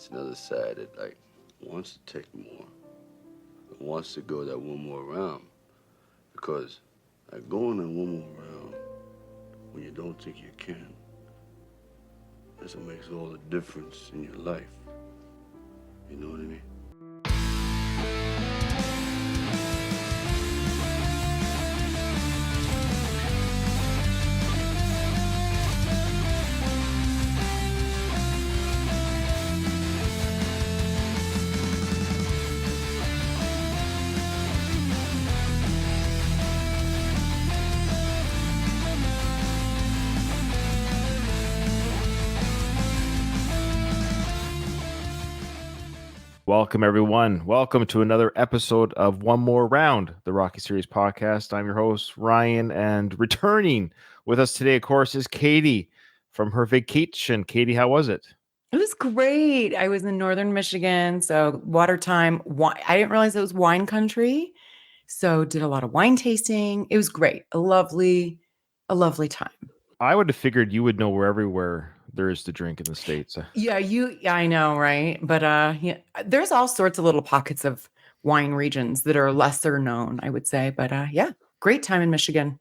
It's another side that like wants to take more, wants to go that one more round, because like going that one more round when you don't think you can, that's what makes all the difference in your life. You know what I mean? Welcome, everyone. Welcome to another episode of One More Round, the Rocky Series podcast. I'm your host, Ryan, and returning with us today, of course, is Katie from her vacation. Katie, how was it? It was great. I was in northern Michigan, so water time. I didn't realize it was wine country, so did a lot of wine tasting. It was great. A lovely time. I would have figured you would know where everywhere there is to drink in the States. Yeah, I know, right? But yeah, there's all sorts of little pockets of wine regions that are lesser known, I would say. But yeah, great time in Michigan.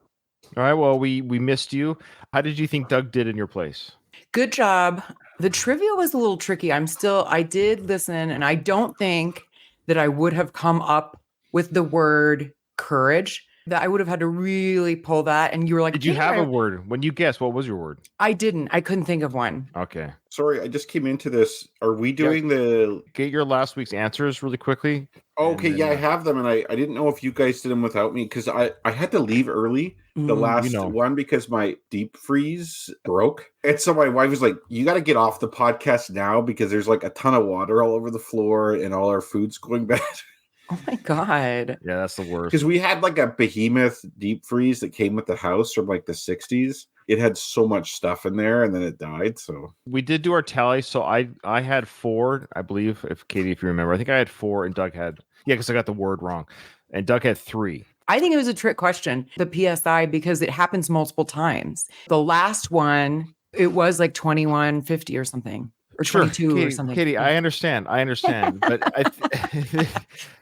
All right. Well, we missed you. How did you think Doug did in your place? Good job. The trivia was a little tricky. I did listen, and I don't think that I would have come up with the word courage. That I would have had to really pull that. And you were like, did you have a word? When you guessed, what was your word? I didn't. I couldn't think of one. Okay. Sorry, I just came into this. Are we doing Get your last week's answers really quickly. Okay, then, I have them, and I didn't know if you guys did them without me, because I had to leave early the last one because my deep freeze broke. And so my wife was like, you got to get off the podcast now because there's like a ton of water all over the floor and all our food's going bad. Oh my God. Yeah, that's the worst. Because we had like a behemoth deep freeze that came with the house from like the 60s. It had so much stuff in there and then it died. So we did do our tally. So I had 4, I believe, if you remember. I think I had 4 and Doug had, because I got the word wrong. And Doug had 3. I think it was a trick question, the PSI, because it happens multiple times. The last one, it was like 2150 or something. Or 22 Katie, or something. Katie, I understand. But I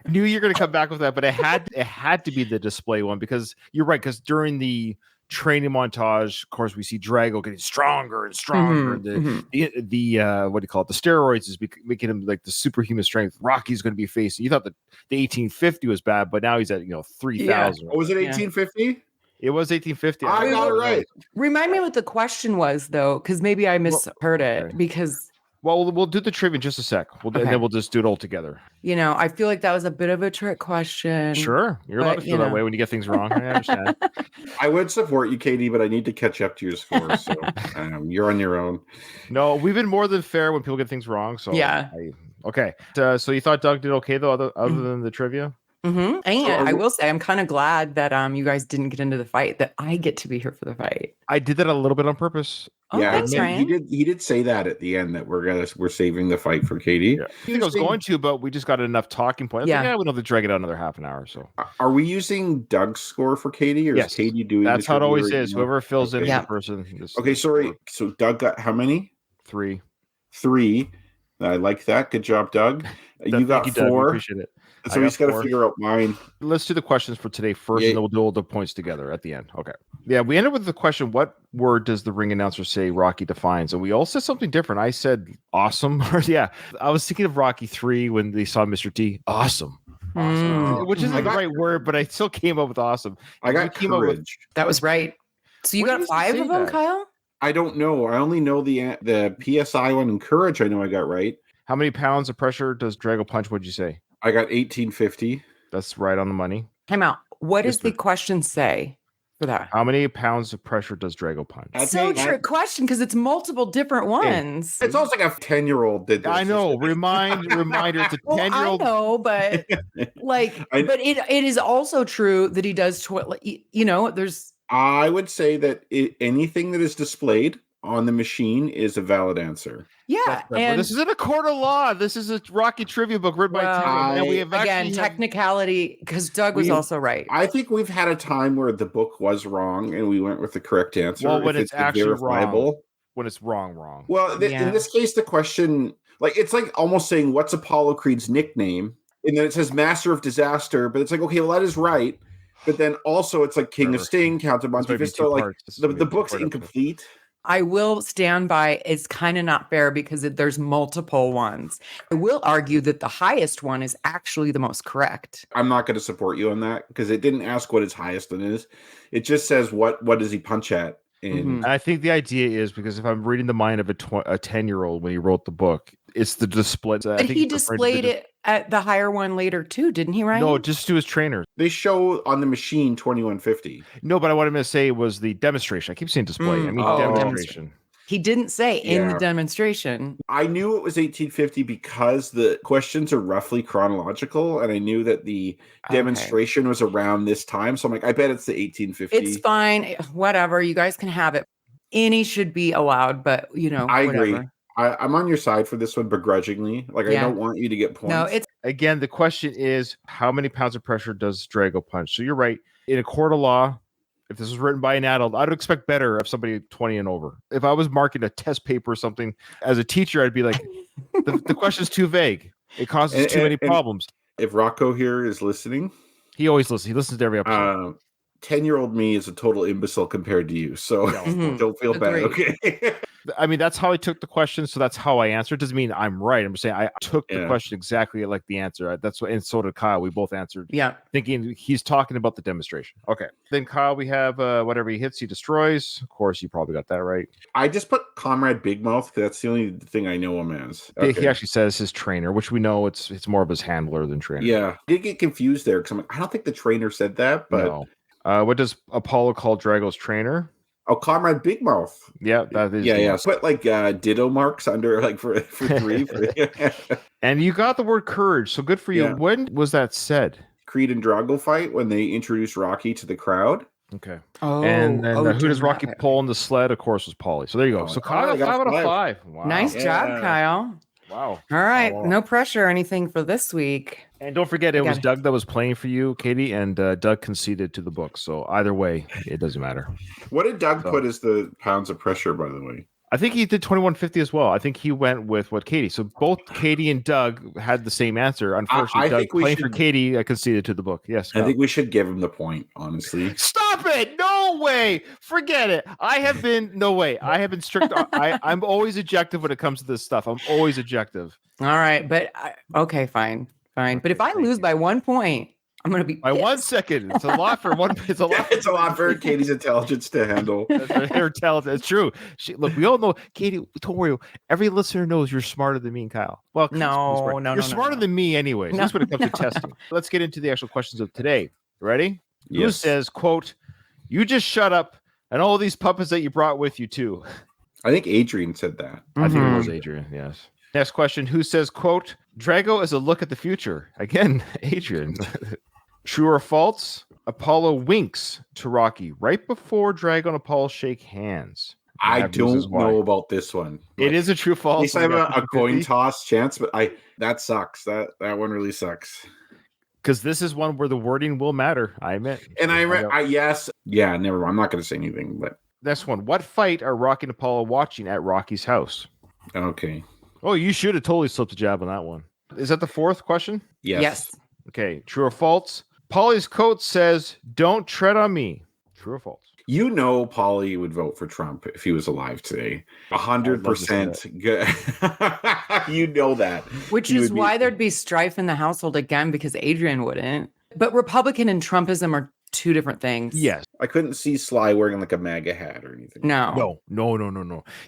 knew you're going to come back with that. But it had to be the display one, because you're right. Because during the training montage, of course, we see Drago getting stronger and stronger. And the what do you call it? The steroids is making him like the superhuman strength. Rocky's going to be facing. You thought that the 1850 was bad, but now he's at 3000. Yeah. Oh, was it 1850? Yeah. It was 1850. I got it right. Remind me what the question was, though, because maybe I misheard it. Because. Well, we'll do the trivia in just a sec. And then we'll just do it all together. I feel like that was a bit of a trick question. Sure. You're allowed to feel that way when you get things wrong. I understand. I would support you, Katie, but I need to catch up to your score. So you're on your own. No, we've been more than fair when people get things wrong. So yeah. Okay. So you thought Doug did okay, though, other than the trivia? Mm-hmm. And I will say, I'm kind of glad that you guys didn't get into the fight, that I get to be here for the fight. I did that a little bit on purpose. Oh, yeah, thanks, Ryan. He did say that at the end that we're saving the fight for Katie. Yeah. I think I was going to, but we just got enough talking points. Yeah, we don't have to drag it out another half an hour. So are we using Doug's score for Katie, or is Katie doing? That's how it always is. Whoever fills in the person. Okay, sorry. So Doug got how many? 3. I like that. Good job, Doug. You got 4. Doug. Appreciate it. So he's got to figure out mine. Let's do the questions for today first, and then we'll do all the points together at the end. Okay. Yeah, we ended with the question, what word does the ring announcer say Rocky defines? And we all said something different. I said awesome. I was thinking of Rocky 3 when they saw Mr. T. Awesome. Which isn't the right word, but I still came up with awesome. I got courage. That was right. So you got 5 of them, Kyle? I don't know. I only know the PSI one and courage. I know I got right. How many pounds of pressure does Drago punch? What'd you say? I got 1850. That's right on the money. Time out. What does the question say for that? How many pounds of pressure does Drago punch? Trick question, because it's multiple different ones. It's almost like a 10-year-old did this. I know. Reminder. It's a 10-year-old. I know, but but it is also true that he does. There's. I would say that anything that is displayed on the machine is a valid answer. Yeah, and this isn't a court of law. This is a Rocky trivia book written by Tim. And we have technicality, because Doug was also right. I think we've had a time where the book was wrong and we went with the correct answer. Well, when it's actually verifiable. Wrong. When it's wrong. Well, in this case, the question Like, it's like almost saying, what's Apollo Creed's nickname? And then it says Master of Disaster, but it's like, okay, well, that is right. But then also it's like King of Sting, Count of Monte Cristo. Like, the book's incomplete. I will stand by it's kind of not fair because there's multiple ones. I will argue that the highest one is actually the most correct. I'm not going to support you on that because it didn't ask what his highest one is. It just says what does he punch at? And I think the idea is because if I'm reading the mind of a 10-year-old when he wrote the book, it's the display. But he displayed it at the higher one later too, didn't he, Ryan? No, just to his trainers. They show on the machine 2150. No, but what I'm going to say was the demonstration. I keep saying display. I mean demonstration. He didn't say in the demonstration. I knew it was 1850 because the questions are roughly chronological, and I knew that the demonstration was around this time. So I'm like, I bet it's the 1850. It's fine. Whatever. You guys can have it. Any should be allowed, but I whatever. agree. I'm on your side for this one begrudgingly. Like, I don't want you to get points. No, it's again, the question is how many pounds of pressure does Drago punch? So you're right. In a court of law, if this was written by an adult, I'd expect better of somebody 20 and over. If I was marking a test paper or something, as a teacher, I'd be like, the question's too vague. It causes too many problems. If Rocco here is listening, he always listens. He listens to every episode. 10-year-old me is a total imbecile compared to you, so don't feel bad. Okay. I mean, that's how I took the question, so that's how I answered. Doesn't mean I'm right. I'm saying I took the question exactly like the answer. That's what, and so did Kyle. We both answered, thinking he's talking about the demonstration. Okay, then Kyle, we have whatever he hits, he destroys. Of course, you probably got that right. I just put Comrade Big Mouth because that's the only thing I know him as. Okay. He actually says his trainer, which we know it's more of his handler than trainer. Yeah, I did get confused there because I'm like, I don't think the trainer said that, but. No. What does Apollo call Drago's trainer? Oh, Comrade Big Mouth. Yeah, that is. Yeah. Put like ditto marks under like for 3. And you got the word courage, so good for you. Yeah. When was that said? Creed and Drago fight when they introduced Rocky to the crowd. Okay. Oh, and who does Rocky pull on the sled? Of course, was Paulie. So there you go. So Kyle got 5 out of 5. Wow. Nice job, Kyle. Wow. All right. No pressure or anything for this week. And don't forget, it was Doug that was playing for you, Katie, and Doug conceded to the book. So either way, it doesn't matter. What did Doug put as the pounds of pressure, by the way? I think he did 2150 as well. I think he went with what Katie. So both Katie and Doug had the same answer. Unfortunately, Doug playing for Katie conceded to I think we should give him the point, honestly. Stop it! No way! Forget it. I have been strict. I'm always objective when it comes to this stuff. I'm always objective. All right, but okay, fine. But if I lose by 1 point, I'm going to be by pissed. 1 second. It's a lot for one. It's a lot. It's a lot for Katie's intelligence to handle. Her intelligence. It's true. Look, we all know, Katie. Don't worry. Every listener knows you're smarter than me and Kyle. Well, no, you're smarter than me, anyways. That's when it comes to testing. Let's get into the actual questions of today. Ready? Yes. Who says, "Quote, you just shut up and all these puppets that you brought with you too." I think Adrian said that. I think it was Adrian. Yes. Next question. Who says, "Quote, Drago is a look at the future." Again, Adrian. True or false? Apollo winks to Rocky right before Drago and Apollo shake hands. I don't know about this one. It is a true false. At least I have a coin toss chance, but that sucks. That one really sucks. Because this is one where the wording will matter, I admit. And yes. Yeah, never mind. I'm not going to say anything, but. Next one. What fight are Rocky and Apollo watching at Rocky's house? Okay. Oh, you should have totally slipped a jab on that one. Is that the fourth question? Yes. Okay. True or false? Paulie's coat says, "Don't tread on me." True or false? You know, Paulie would vote for Trump if he was alive today. 100% good. You know that. Which is why there'd be strife in the household again, because Adrian wouldn't. But Republican and Trumpism are two different things. Yes. I couldn't see Sly wearing like a MAGA hat or anything. No.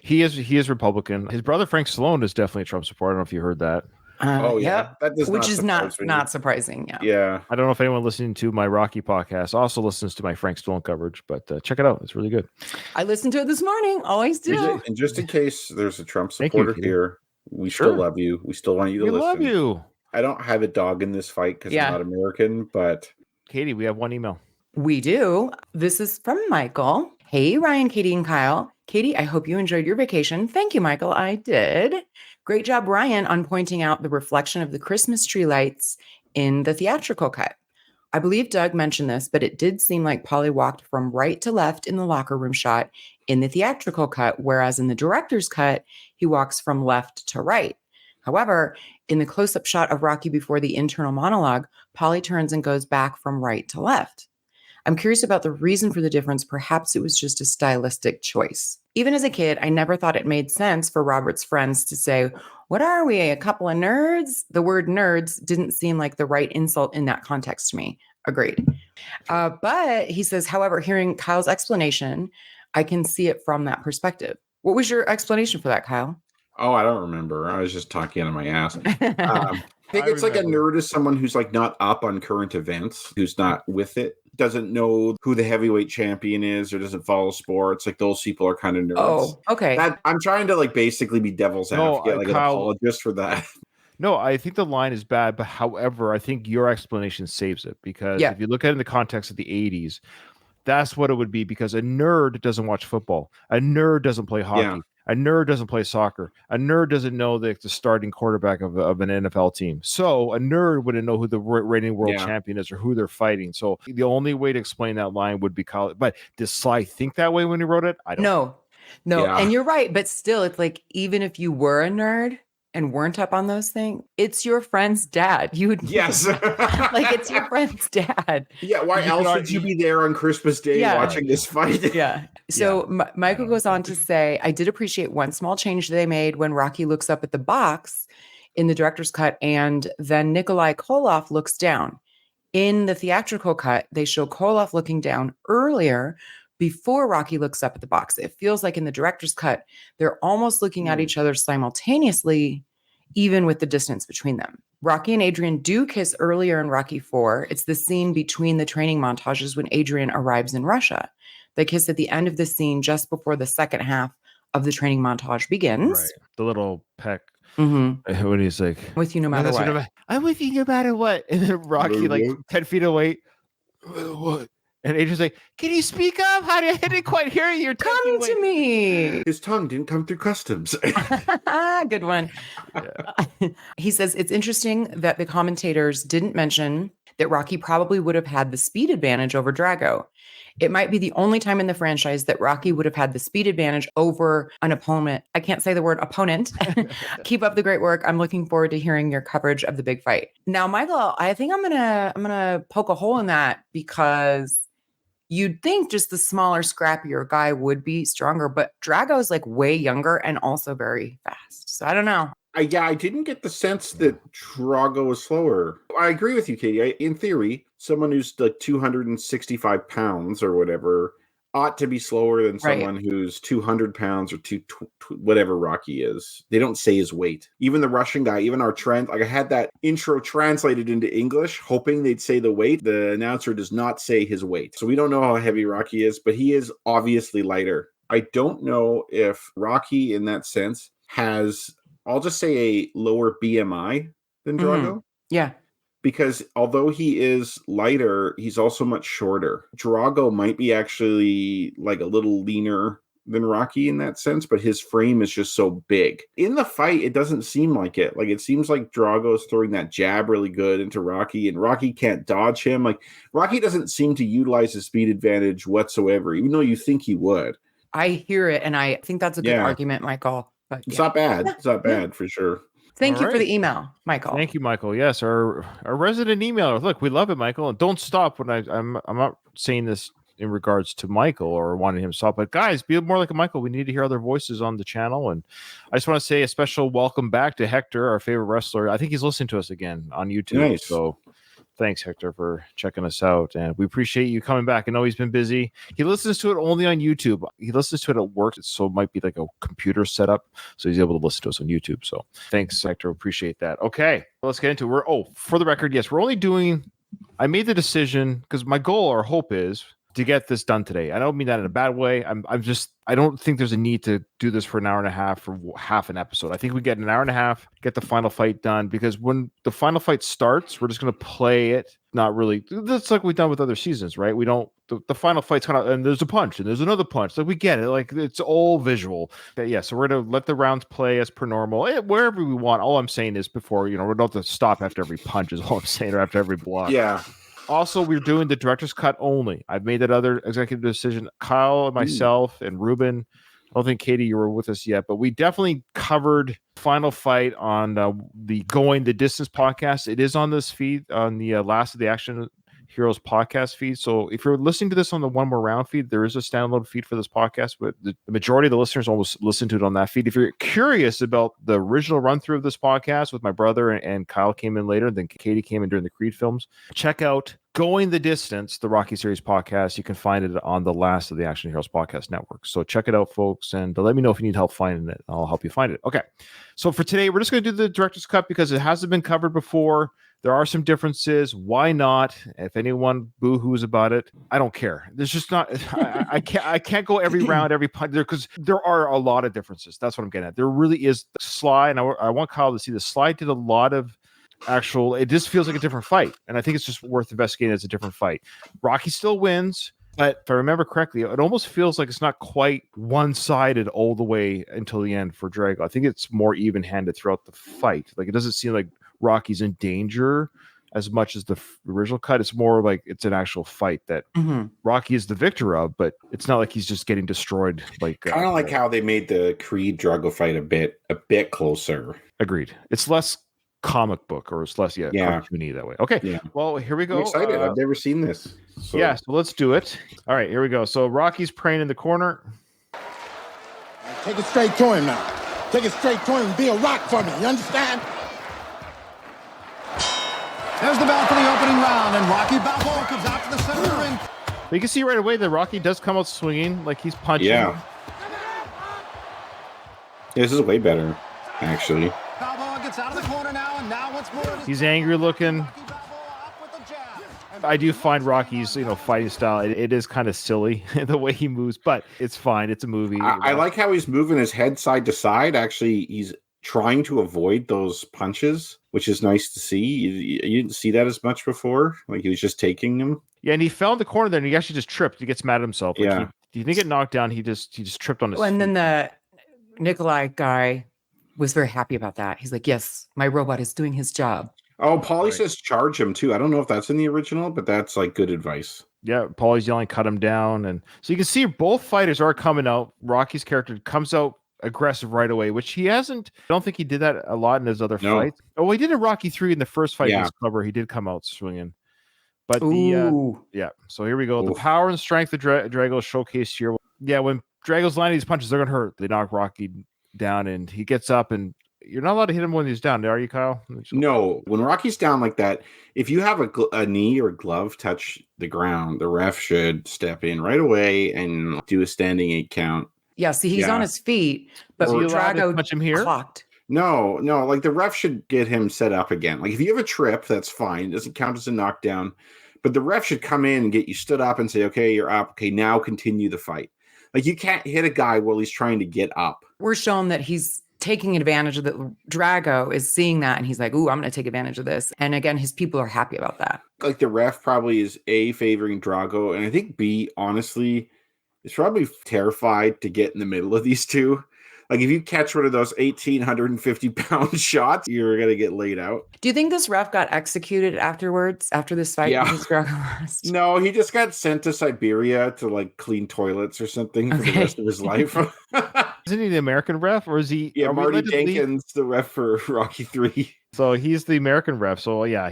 He is Republican. His brother Frank Stallone is definitely a Trump supporter. I don't know if you heard that. Yeah. Which is not surprising. Yeah. I don't know if anyone listening to my Rocky podcast also listens to my Frank Stallone coverage, but check it out. It's really good. I listened to it this morning. Always do. And just in case there's a Trump supporter here, we still love you. We still want you to listen. We love you. I don't have a dog in this fight because I'm not American, but Katie, we have one email. We do. This is from Michael. Hey, Ryan, Katie, and Kyle. Katie, I hope you enjoyed your vacation. Thank you, Michael. I did. Great job, Ryan, on pointing out the reflection of the Christmas tree lights in the theatrical cut. I believe Doug mentioned this, but it did seem like Paulie walked from right to left in the locker room shot in the theatrical cut, whereas in the director's cut, he walks from left to right. However, in the close-up shot of Rocky before the internal monologue, Paulie turns and goes back from right to left. I'm curious about the reason for the difference. Perhaps it was just a stylistic choice. Even as a kid, I never thought it made sense for Robert's friends to say, "What are we, a couple of nerds?" The word nerds didn't seem like the right insult in that context to me. Agreed. But he says, however, hearing Kyle's explanation, I can see it from that perspective. What was your explanation for that, Kyle? Oh, I don't remember. I was just talking out of my ass. I think it's like a nerd is someone who's like not up on current events, who's not with it, doesn't know who the heavyweight champion is, or doesn't follow sports. Like those people are kind of nerds. Oh, okay. I'm trying to like basically be devil's advocate, like Kyle, an apologist for that. No, I think the line is bad, but however, I think your explanation saves it because if you look at it in the context of the 80s, that's what it would be, because a nerd doesn't watch football. A nerd doesn't play hockey. Yeah. A nerd doesn't play soccer. A nerd doesn't know the starting quarterback of an NFL team. So a nerd wouldn't know who the reigning world champion is or who they're fighting. So the only way to explain that line would be Kyle. But did Sly think that way when he wrote it? I don't know. No. Yeah. And you're right. But still, it's like, even if you were a nerd and weren't up on those things, it's your friend's dad. You would like, it's your friend's dad. Yeah, why else would you be there on Christmas Day watching this fight? Yeah. So Michael goes on to say, I did appreciate one small change they made when Rocky looks up at the box in the director's cut, and then Nikolai Koloff looks down. In the theatrical cut, they show Koloff looking down earlier before Rocky looks up at the box. It feels like in the director's cut, they're almost looking at each other simultaneously, even with the distance between them. Rocky and Adrian do kiss earlier in Rocky IV. It's the scene between the training montages when Adrian arrives in Russia. They kiss at the end of the scene just before the second half of the training montage begins. Right. The little peck. Mm-hmm. When he's like, with you no matter what. I'm with you no matter what. And then Rocky, like 10 feet away. What? And Adrian's like, can you speak up? I didn't quite hear you. Come to me. His tongue didn't come through customs. Good one. Yeah. He says, it's interesting that the commentators didn't mention that Rocky probably would have had the speed advantage over Drago. It might be the only time in the franchise that Rocky would have had the speed advantage over an opponent. I can't say the word opponent. Keep up the great work. I'm looking forward to hearing your coverage of the big fight. Now, Michael, I think I'm gonna poke a hole in that, because you'd think just the smaller, scrappier guy would be stronger, but Drago's like way younger and also very fast. So I don't know. I didn't get the sense that Drago was slower. I agree with you, Katie. In theory, someone who's like 265 pounds or whatever ought to be slower than someone who's 200 pounds or whatever Rocky is. They don't say his weight. Even the Russian guy, even our I had that intro translated into English, hoping they'd say the weight. The announcer does not say his weight. So we don't know how heavy Rocky is, but he is obviously lighter. I don't know if Rocky, in that sense, has, I'll just say, a lower BMI than Drago. Mm-hmm. Yeah. Because although he is lighter, he's also much shorter. Drago might be actually like a little leaner than Rocky in that sense, but his frame is just so big. In the fight, it doesn't seem like it. Like, it seems like Drago's throwing that jab really good into Rocky, and Rocky can't dodge him. Like, Rocky doesn't seem to utilize his speed advantage whatsoever, even though you think he would. I hear it, and I think that's a good argument, Michael. But it's not bad. It's not bad for sure. Thank you for the email, Michael. Thank you, Michael. Yes, our resident emailer. Look, we love it, Michael. And don't stop when I'm not saying this in regards to Michael or wanting him to stop, but guys, be more like a Michael. We need to hear other voices on the channel. And I just want to say a special welcome back to Hector, our favorite wrestler. I think he's listening to us again on YouTube. Nice. So thanks, Hector, for checking us out. And we appreciate you coming back. I know he's been busy. He listens to it only on YouTube. He listens to it at work, so it might be like a computer setup. So he's able to listen to us on YouTube. So thanks, Hector. Appreciate that. Okay, let's get into it. For the record, yes, we're only doing, I made the decision because my goal or hope is to get this done today. I don't mean that in a bad way. I don't think there's a need to do this for an hour and a half for half an episode. I think we get an hour and a half, get the final fight done, because when the final fight starts, we're just going to play it. Not really. That's like we've done with other seasons, right? We don't, the final fight's kind of, and there's a punch and there's another punch. Like, we get it. Like, it's all visual. But yeah. So we're going to let the rounds play as per normal, wherever we want. All I'm saying is before, we don't have to stop after every punch is all I'm saying, or after every block. Yeah. Also, we're doing the director's cut only. I've made that other executive decision. Kyle and myself and Ruben I don't think, Katie, you were with us yet, but we definitely covered Final Fight on the Going the Distance podcast. It is on this feed, on the Last of the Action Heroes podcast feed. So if you're listening to this on the One More Round feed, there is a standalone feed for this podcast, but the majority of the listeners almost listen to it on that feed. If you're curious about the original run through of this podcast with my brother and Kyle came in later, then Katie came in during the Creed films, check out Going the Distance, the Rocky series podcast. You can find it on the Last of the Action Heroes podcast network. So check it out, folks, and let me know if you need help finding it. I'll help you find it. Okay. So for today, we're just going to do the director's cut because it hasn't been covered before. There are some differences. Why not? If anyone boo-hoos about it, I don't care. There's just not. I can't go every round, every punch there because there are a lot of differences. That's what I'm getting at. There really is. Sly, and I want Kyle to see this. Sly did a lot of actual. It just feels like a different fight, and I think it's just worth investigating as a different fight. Rocky still wins. But if I remember correctly, it almost feels like it's not quite one-sided all the way until the end for Drago. I think it's more even-handed throughout the fight. Like it doesn't seem like Rocky's in danger as much as the original cut. It's more like it's an actual fight that Rocky is the victor of, but it's not like he's just getting destroyed. Like kind of like how they made the Creed Drago fight a bit closer. Agreed. It's less comic book, or it's less cartoony that way. Okay. Yeah. Well, here we go. I'm excited. I've never seen this. So. Yeah, so let's do it. All right, here we go. So Rocky's praying in the corner. Take it straight to him now. Take it straight to him and be a rock for me. You understand? There's the bell for the opening round, and Rocky Balboa comes out to the center of the ring. But you can see right away that Rocky does come out swinging, like he's punching. Yeah. This is way better, actually. Balboa gets out of the corner now, and now once more. He's angry looking. I do find Rocky's, fighting style. It is kind of silly the way he moves, but it's fine. It's a movie. I like how he's moving his head side to side. Actually, he's trying to avoid those punches, which is nice to see. You didn't see that as much before. Like he was just taking them. Yeah, and he fell in the corner there, and he actually just tripped. He gets mad at himself. Like he didn't get knocked down. He just tripped on his. And then the Nikolai guy was very happy about that. He's like, "Yes, my robot is doing his job." Oh, Paulie says charge him too. I don't know if that's in the original, but that's like good advice. Yeah, Paulie's yelling, cut him down. And so you can see both fighters are coming out. Rocky's character comes out aggressive right away, which he hasn't. I don't think he did that a lot in his other fights. Oh, he did in Rocky 3 in the first fight against Clubber. He did come out swinging. But so here we go. Oof. The power and strength of Drago showcased here. Yeah, when Drago's landing these punches, they're going to hurt. They knock Rocky down, and he gets up, and you're not allowed to hit him when he's down, are you, Kyle? No. When Rocky's down like that, if you have a knee or a glove touch the ground, the ref should step in right away and do a standing 8 count. Yeah, see, he's on his feet, but Drago punch him here. Clocked. No, like the ref should get him set up again. Like if you have a trip, that's fine. It doesn't count as a knockdown. But the ref should come in and get you stood up and say, okay, you're up. Okay, now continue the fight. Like you can't hit a guy while he's trying to get up. We're shown that he's taking advantage of the Drago is seeing that, and he's like, ooh, I'm going to take advantage of this. And again, his people are happy about that. Like the ref probably is A, favoring Drago, and I think B, honestly, is probably terrified to get in the middle of these two. Like if you catch one of those 1,850-pound shots, you're going to get laid out. Do you think this ref got executed afterwards, after this fight? Yeah. No, he just got sent to Siberia to like clean toilets or something for the rest of his life. Isn't he the American ref, or is he? Yeah, Marty Jenkins, the ref for Rocky 3. So he's the American ref. So yeah,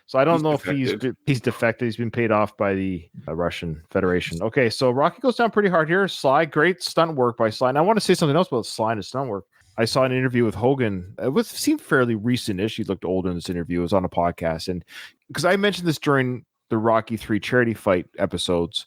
So I don't know defected. If he's defected. He's been paid off by the Russian Federation. Okay, so Rocky goes down pretty hard here. Sly, great stunt work by Sly. And I want to say something else about Sly and his stunt work. I saw an interview with Hogan. It seemed fairly recent-ish. He looked older in this interview. It was on a podcast. And because I mentioned this during the Rocky 3 charity fight episodes,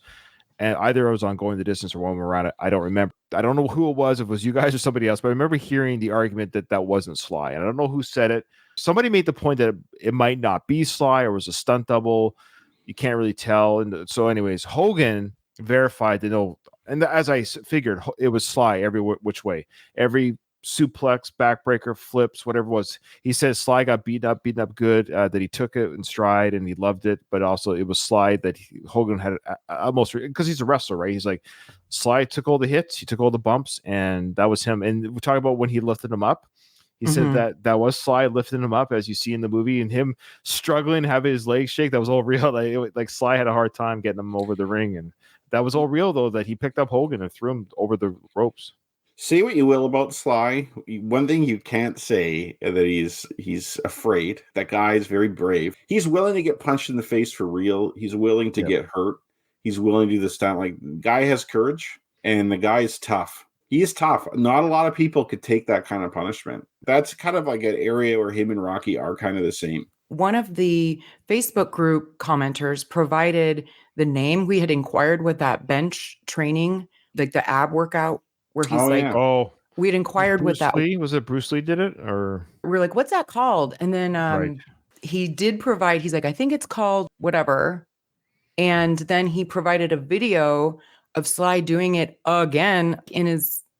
and either I was on Going the Distance or one around it, I don't remember. I don't know who it was, if it was you guys or somebody else, but I remember hearing the argument that wasn't Sly. And I don't know who said it. Somebody made the point that it might not be Sly or was a stunt double. You can't really tell. And so anyways, Hogan verified that no, and as I figured, it was Sly every which way. Every suplex, backbreaker, flips, whatever it was. He says Sly got beaten up good, that he took it in stride and he loved it, but also it was Sly that Hogan had almost, because he's a wrestler, right? He's like, Sly took all the hits, he took all the bumps, and that was him. And we talk about when he lifted him up. He said that was Sly lifting him up, as you see in the movie, and him struggling, having his legs shake. That was all real. Like Sly had a hard time getting him over the ring, and that was all real, though, that he picked up Hogan and threw him over the ropes. Say what you will about Sly. One thing you can't say that he's afraid. That guy is very brave. He's willing to get punched in the face for real. He's willing to get hurt. He's willing to do the stunt. Like, the guy has courage, and the guy is tough. He is tough. Not a lot of people could take that kind of punishment. That's kind of like an area where him and Rocky are kind of the same. One of the Facebook group commenters provided the name. We had inquired what that bench training, like the ab workout, where he's we had inquired Bruce with that. Lee? Was it Bruce Lee did it, or we're like, what's that called? And then he did provide. He's like, I think it's called whatever. And then he provided a video of Sly doing it again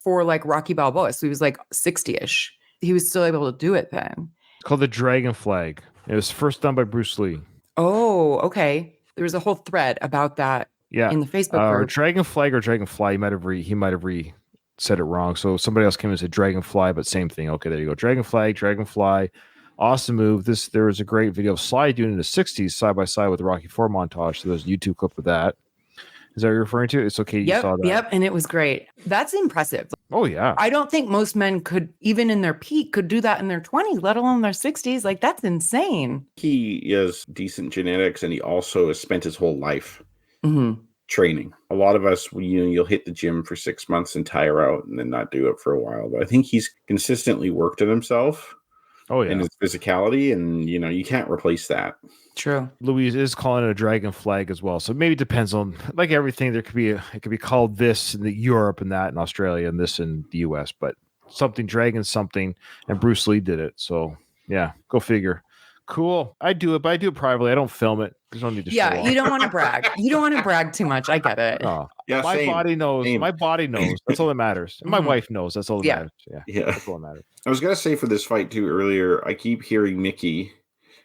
for like Rocky Balboa. So he was like 60-ish. He was still able to do it then. It's called the Dragon Flag. It was first done by Bruce Lee. Oh, okay. There was a whole thread about that in the Facebook group. Dragon Flag or Dragonfly. He might have said it wrong. So somebody else came and said Dragonfly, but same thing. Okay, there you go. Dragon Flag, Dragonfly. Awesome move. There was a great video of Sly doing it in the 60s side by side with the Rocky 4 montage. So there's a YouTube clip of that. Is that what you're referring to? It's okay. You saw that. Yep. And it was great. That's impressive. Oh, yeah. I don't think most men could, even in their peak, could do that in their 20s, let alone their 60s. Like, that's insane. He has decent genetics, and he also has spent his whole life training. A lot of us, you'll hit the gym for 6 months and tire out and then not do it for a while. But I think he's consistently worked on himself. Oh, yeah. And his physicality, and you can't replace that. True. Louise is calling it a Dragon Flag as well. So maybe it depends on, like everything. It could be called this in Europe and that in Australia and this in the US, but something Dragon something, and Bruce Lee did it. So yeah, go figure. Cool. I do it, but I do it privately. I don't film it. There's no need to show off. You don't want to brag. You don't want to brag too much. I get it. Oh, yeah, my body knows. My body knows. That's all that matters. And my wife knows. That's all that matters. Yeah. That's all that matters. I was gonna say for this fight too earlier, I keep hearing Mickey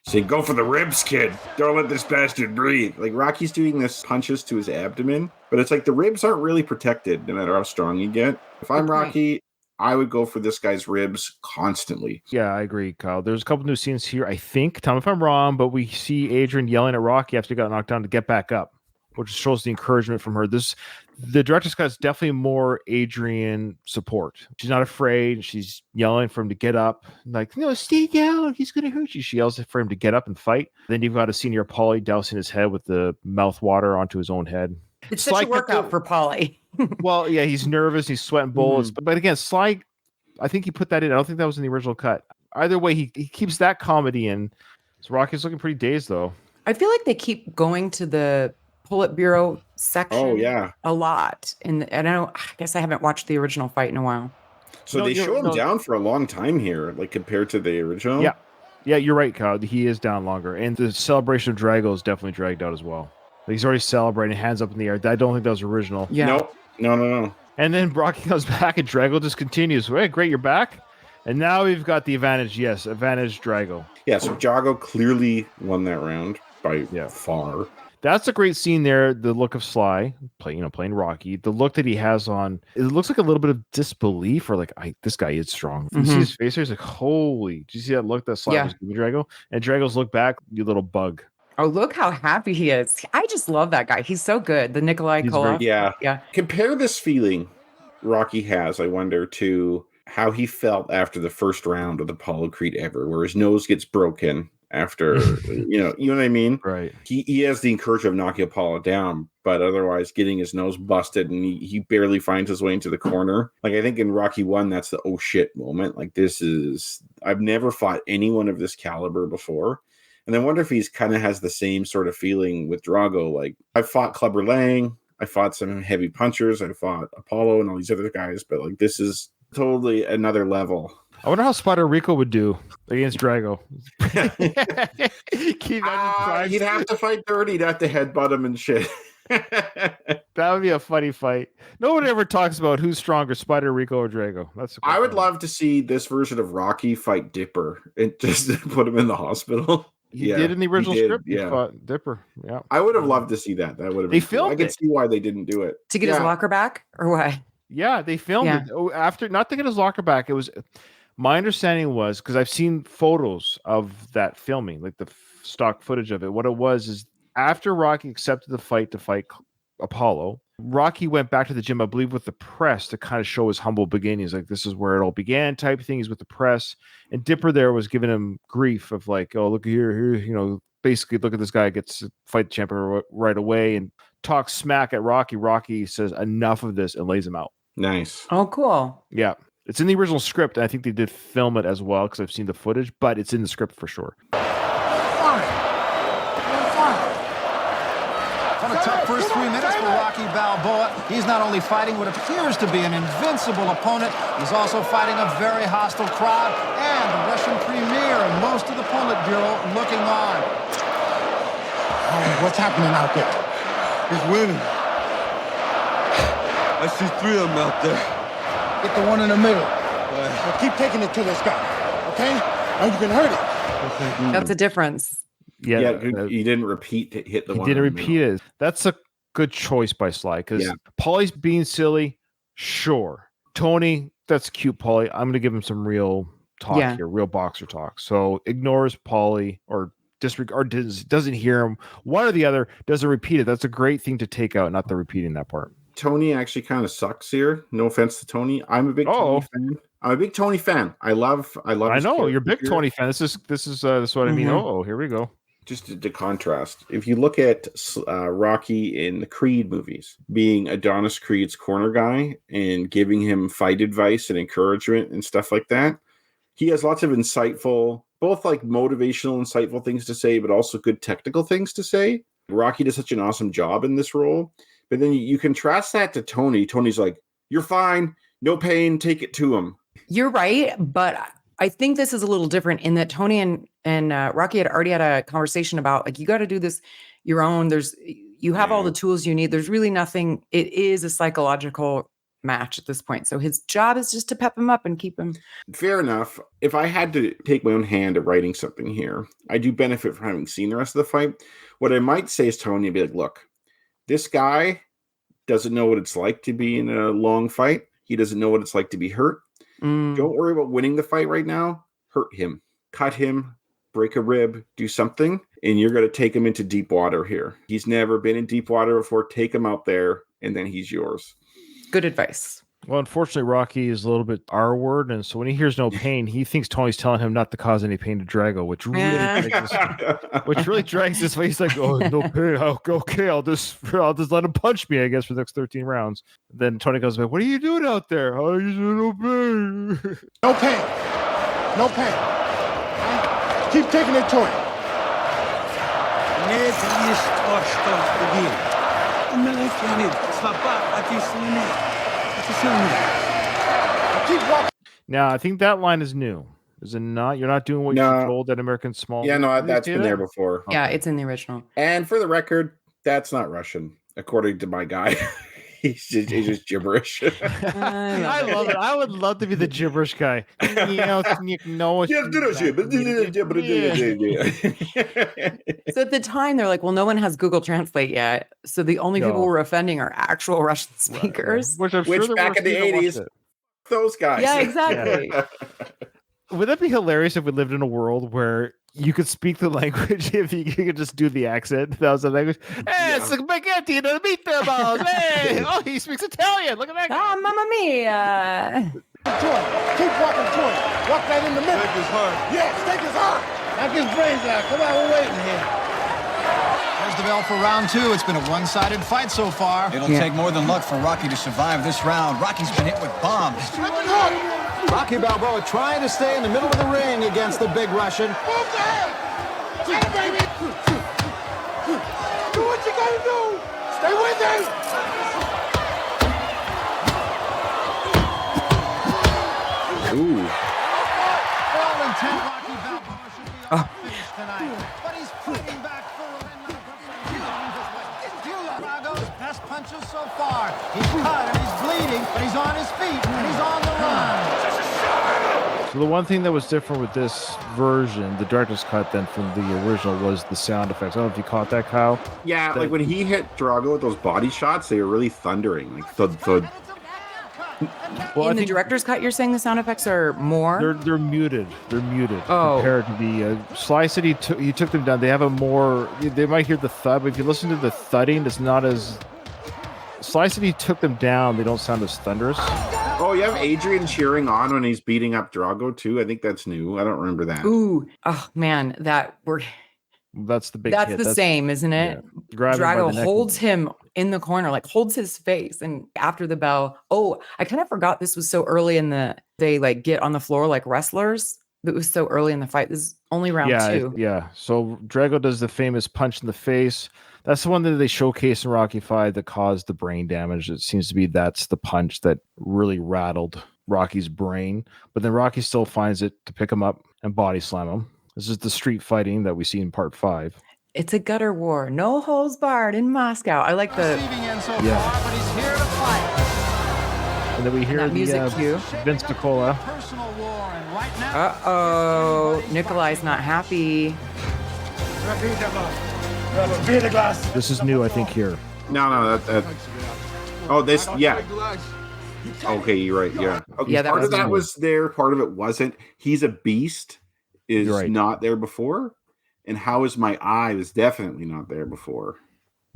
say, "Go for the ribs, kid. Don't let this bastard breathe." Like, Rocky's doing this punches to his abdomen, but it's like the ribs aren't really protected no matter how strong you get. If I'm Rocky, I would go for this guy's ribs constantly. Yeah, I agree, Kyle. There's a couple new scenes here, I think. Tell me if I'm wrong, but we see Adrian yelling at Rocky after he got knocked down to get back up, which shows the encouragement from her. The director's got definitely more Adrian support. She's not afraid. She's yelling for him to get up. Like, no, stay down. He's going to hurt you. She yells for him to get up and fight. Then you've got a senior Paulie dousing his head with the mouth water onto his own head. It's such a workout for Paulie. Well, yeah, he's nervous. He's sweating bullets. But again, Sly, I think he put that in. I don't think that was in the original cut. Either way, he keeps that comedy in. So Rocky's looking pretty dazed, though. I feel like they keep going to the Politburo section a lot. And I guess I haven't watched the original fight in a while. So they show him down for a long time here, like compared to the original. Yeah. Yeah, you're right, Kyle. He is down longer. And the celebration of Drago is definitely dragged out as well. Like, he's already celebrating, hands up in the air. I don't think that was original. Yeah. Nope. No. And then Rocky comes back and Drago just continues. Hey, great, you're back. And now we've got the advantage. Yes, advantage Drago. Yeah, so Drago clearly won that round by far. That's a great scene there. The look of Sly playing Rocky. The look that he has on, it looks like a little bit of disbelief, or like, this guy is strong. You see his face here, he's like, holy, did you see that look that Sly was giving Drago? And Drago's look back, you little bug. Oh, look how happy he is. I just love that guy. He's so good. The Nikolai Koloff. Yeah. Compare this feeling Rocky has, I wonder, to how he felt after the first round of the Apollo Creed ever, where his nose gets broken after, you know what I mean? Right. He has the encouragement of knocking Apollo down, but otherwise getting his nose busted, and he barely finds his way into the corner. Like, I think in Rocky 1, that's the oh shit moment. Like, I've never fought anyone of this caliber before. And I wonder if he's kind of has the same sort of feeling with Drago. Like, I fought Clubber Lang, I fought some heavy punchers, I fought Apollo and all these other guys, but like, this is totally another level. I wonder how Spider Rico would do against Drago. He'd have to fight dirty, not to headbutt him and shit. That would be a funny fight. No one ever talks about who's stronger, Spider Rico or Drago. I would love to see this version of Rocky fight Dipper and just put him in the hospital. He did in the original script. He fought Dipper. Yeah, I would have loved to see that. That would have been cool. I could see why they didn't do it to get his locker back, or what? Yeah, they filmed it after, not to get his locker back. It was, my understanding was, because I've seen photos of that filming, like the stock footage of it. What it was is after Rocky accepted the fight to fight Apollo. Rocky went back to the gym, I believe, with the press to kind of show his humble beginnings. Like, this is where it all began type of thing. He's with the press. And Dipper there was giving him grief of like, oh, look here, you know, basically look at this guy gets to fight the champion right away and talks smack at Rocky. Rocky says enough of this and lays him out. Nice. Oh, cool. Yeah. It's in the original script. And I think they did film it as well because I've seen the footage, but it's in the script for sure. What a tough first 3 minutes for Rocky Balboa. He's not only fighting what appears to be an invincible opponent, he's also fighting a very hostile crowd and the Russian premier and most of the Politburo looking on. What's happening out there? He's winning. I see 3 of them out there. Get the one in the middle. Now keep taking it to this guy, okay? Or you can hurt it. That's a difference. Yeah, he didn't repeat to hit the one. He didn't repeat it. That's a good choice by Sly because Paulie's being silly. Sure. Tony, that's cute, Paulie. I'm going to give him some real talk here, real boxer talk. So ignores Paulie or doesn't hear him. One or the other, doesn't repeat it. That's a great thing to take out, not the repeating that part. Tony actually kind of sucks here. No offense to Tony. I'm a big Tony fan. I'm a big Tony fan. I love. I know you're a big Tony fan. This is what I mean. Oh, here we go. Just to contrast, if you look at Rocky in the Creed movies, being Adonis Creed's corner guy and giving him fight advice and encouragement and stuff like that, he has lots of insightful, both like motivational, insightful things to say, but also good technical things to say. Rocky does such an awesome job in this role. But then you contrast that to Tony. Tony's like, you're fine, no pain, take it to him. You're right, but I think this is a little different in that Tony and Rocky had already had a conversation about like, you got to do this your own. You have all the tools you need. There's really nothing. It is a psychological match at this point. So his job is just to pep him up and keep him. Fair enough. If I had to take my own hand at writing something here, I do benefit from having seen the rest of the fight. What I might say is Tony would be like, look, this guy doesn't know what it's like to be in a long fight. He doesn't know what it's like to be hurt. Don't worry about winning the fight right now. Hurt him, cut him, break a rib, do something, and you're going to take him into deep water here. He's never been in deep water before. Take him out there, and then he's yours. Good advice. Well, unfortunately, Rocky is a little bit R-word, and so when he hears no pain, he thinks Tony's telling him not to cause any pain to Drago, which really drags his face. He's like, "Oh, no pain. Okay, I'll just let him punch me, I guess, for the next 13 rounds." Then Tony goes back, "What are you doing out there? Oh, you said no pain. No pain. No pain. Keep taking it to him. Now, I think that line is new. Is it not? You're not doing what you're told at American Small. Yeah, no, that's been there before. Yeah, it's in the original. And for the record, that's not Russian, according to my guy. He's just gibberish. I love it. I would love to be the gibberish guy. So at the time, they're like, well, no one has Google Translate yet. So the only people we're offending are actual Russian speakers. Which back in the 80s, those guys. Yeah, exactly. Yeah. Would that be hilarious if we lived in a world where you could speak the language if you could just do the accent? That was the language. Hey, it's spaghetti and the meatballs. Hey, oh, he speaks Italian. Look at that guy. Oh, mamma mia. Keep walking to him. Walk right in the middle. Take his heart. Yes, take his heart. Knock his brains out. Come on, we're waiting here. There's the bell for round 2. It's been a one-sided fight so far. It'll take more than luck for Rocky to survive this round. Rocky's been hit with bombs. Rocky Balboa trying to stay in the middle of the ring against the big Russian. Move the head. Get it, baby. Do what you gotta do. Stay with him. Ooh. For all intent, Rocky Balboa should be on the finish tonight. But he's fighting back for Drago's best punches so far. He's cut and he's bleeding, but he's on his feet and he's on the run. So the one thing that was different with this version, the director's cut then from the original, was the sound effects. I don't know if you caught that, Kyle. Yeah, like when he hit Drago with those body shots, they were really thundering. Like thud, thud. Well, in the director's cut, you're saying the sound effects are more? They're muted. They're muted compared to the Sly City. He took them down. They have a more. They might hear the thud, but if you listen to the thudding, it's not as Sly said he took them down. They don't sound as thunderous. Oh, you have Adrian cheering on when he's beating up Drago too. I think that's new. I don't remember that. Ooh, oh man, That's the big. That's hit. the same, isn't it? Yeah. Drago holds him in the corner, like holds his face, and after the bell. Oh, I kind of forgot this was so early they like get on the floor like wrestlers. It was so early in the fight. This is only round 2. Yeah. So Drago does the famous punch in the face. That's the one that they showcase in Rocky V that caused the brain damage. It seems to be that's the punch that really rattled Rocky's brain. But then Rocky still finds it to pick him up and body slam him. This is the street fighting that we see in part 5. It's a gutter war. No holds barred in Moscow. I like the but he's here to fight. And then we hear that music cue. Vince Nicola. Uh-oh. Nikolai's not happy. This is new, I think, here. No, that. Oh, this, yeah. Okay, you're right. Yeah. Okay, yeah, part of that was there. Part of it wasn't. He's a beast. Is not there before, and How Is My Eye was definitely not there before.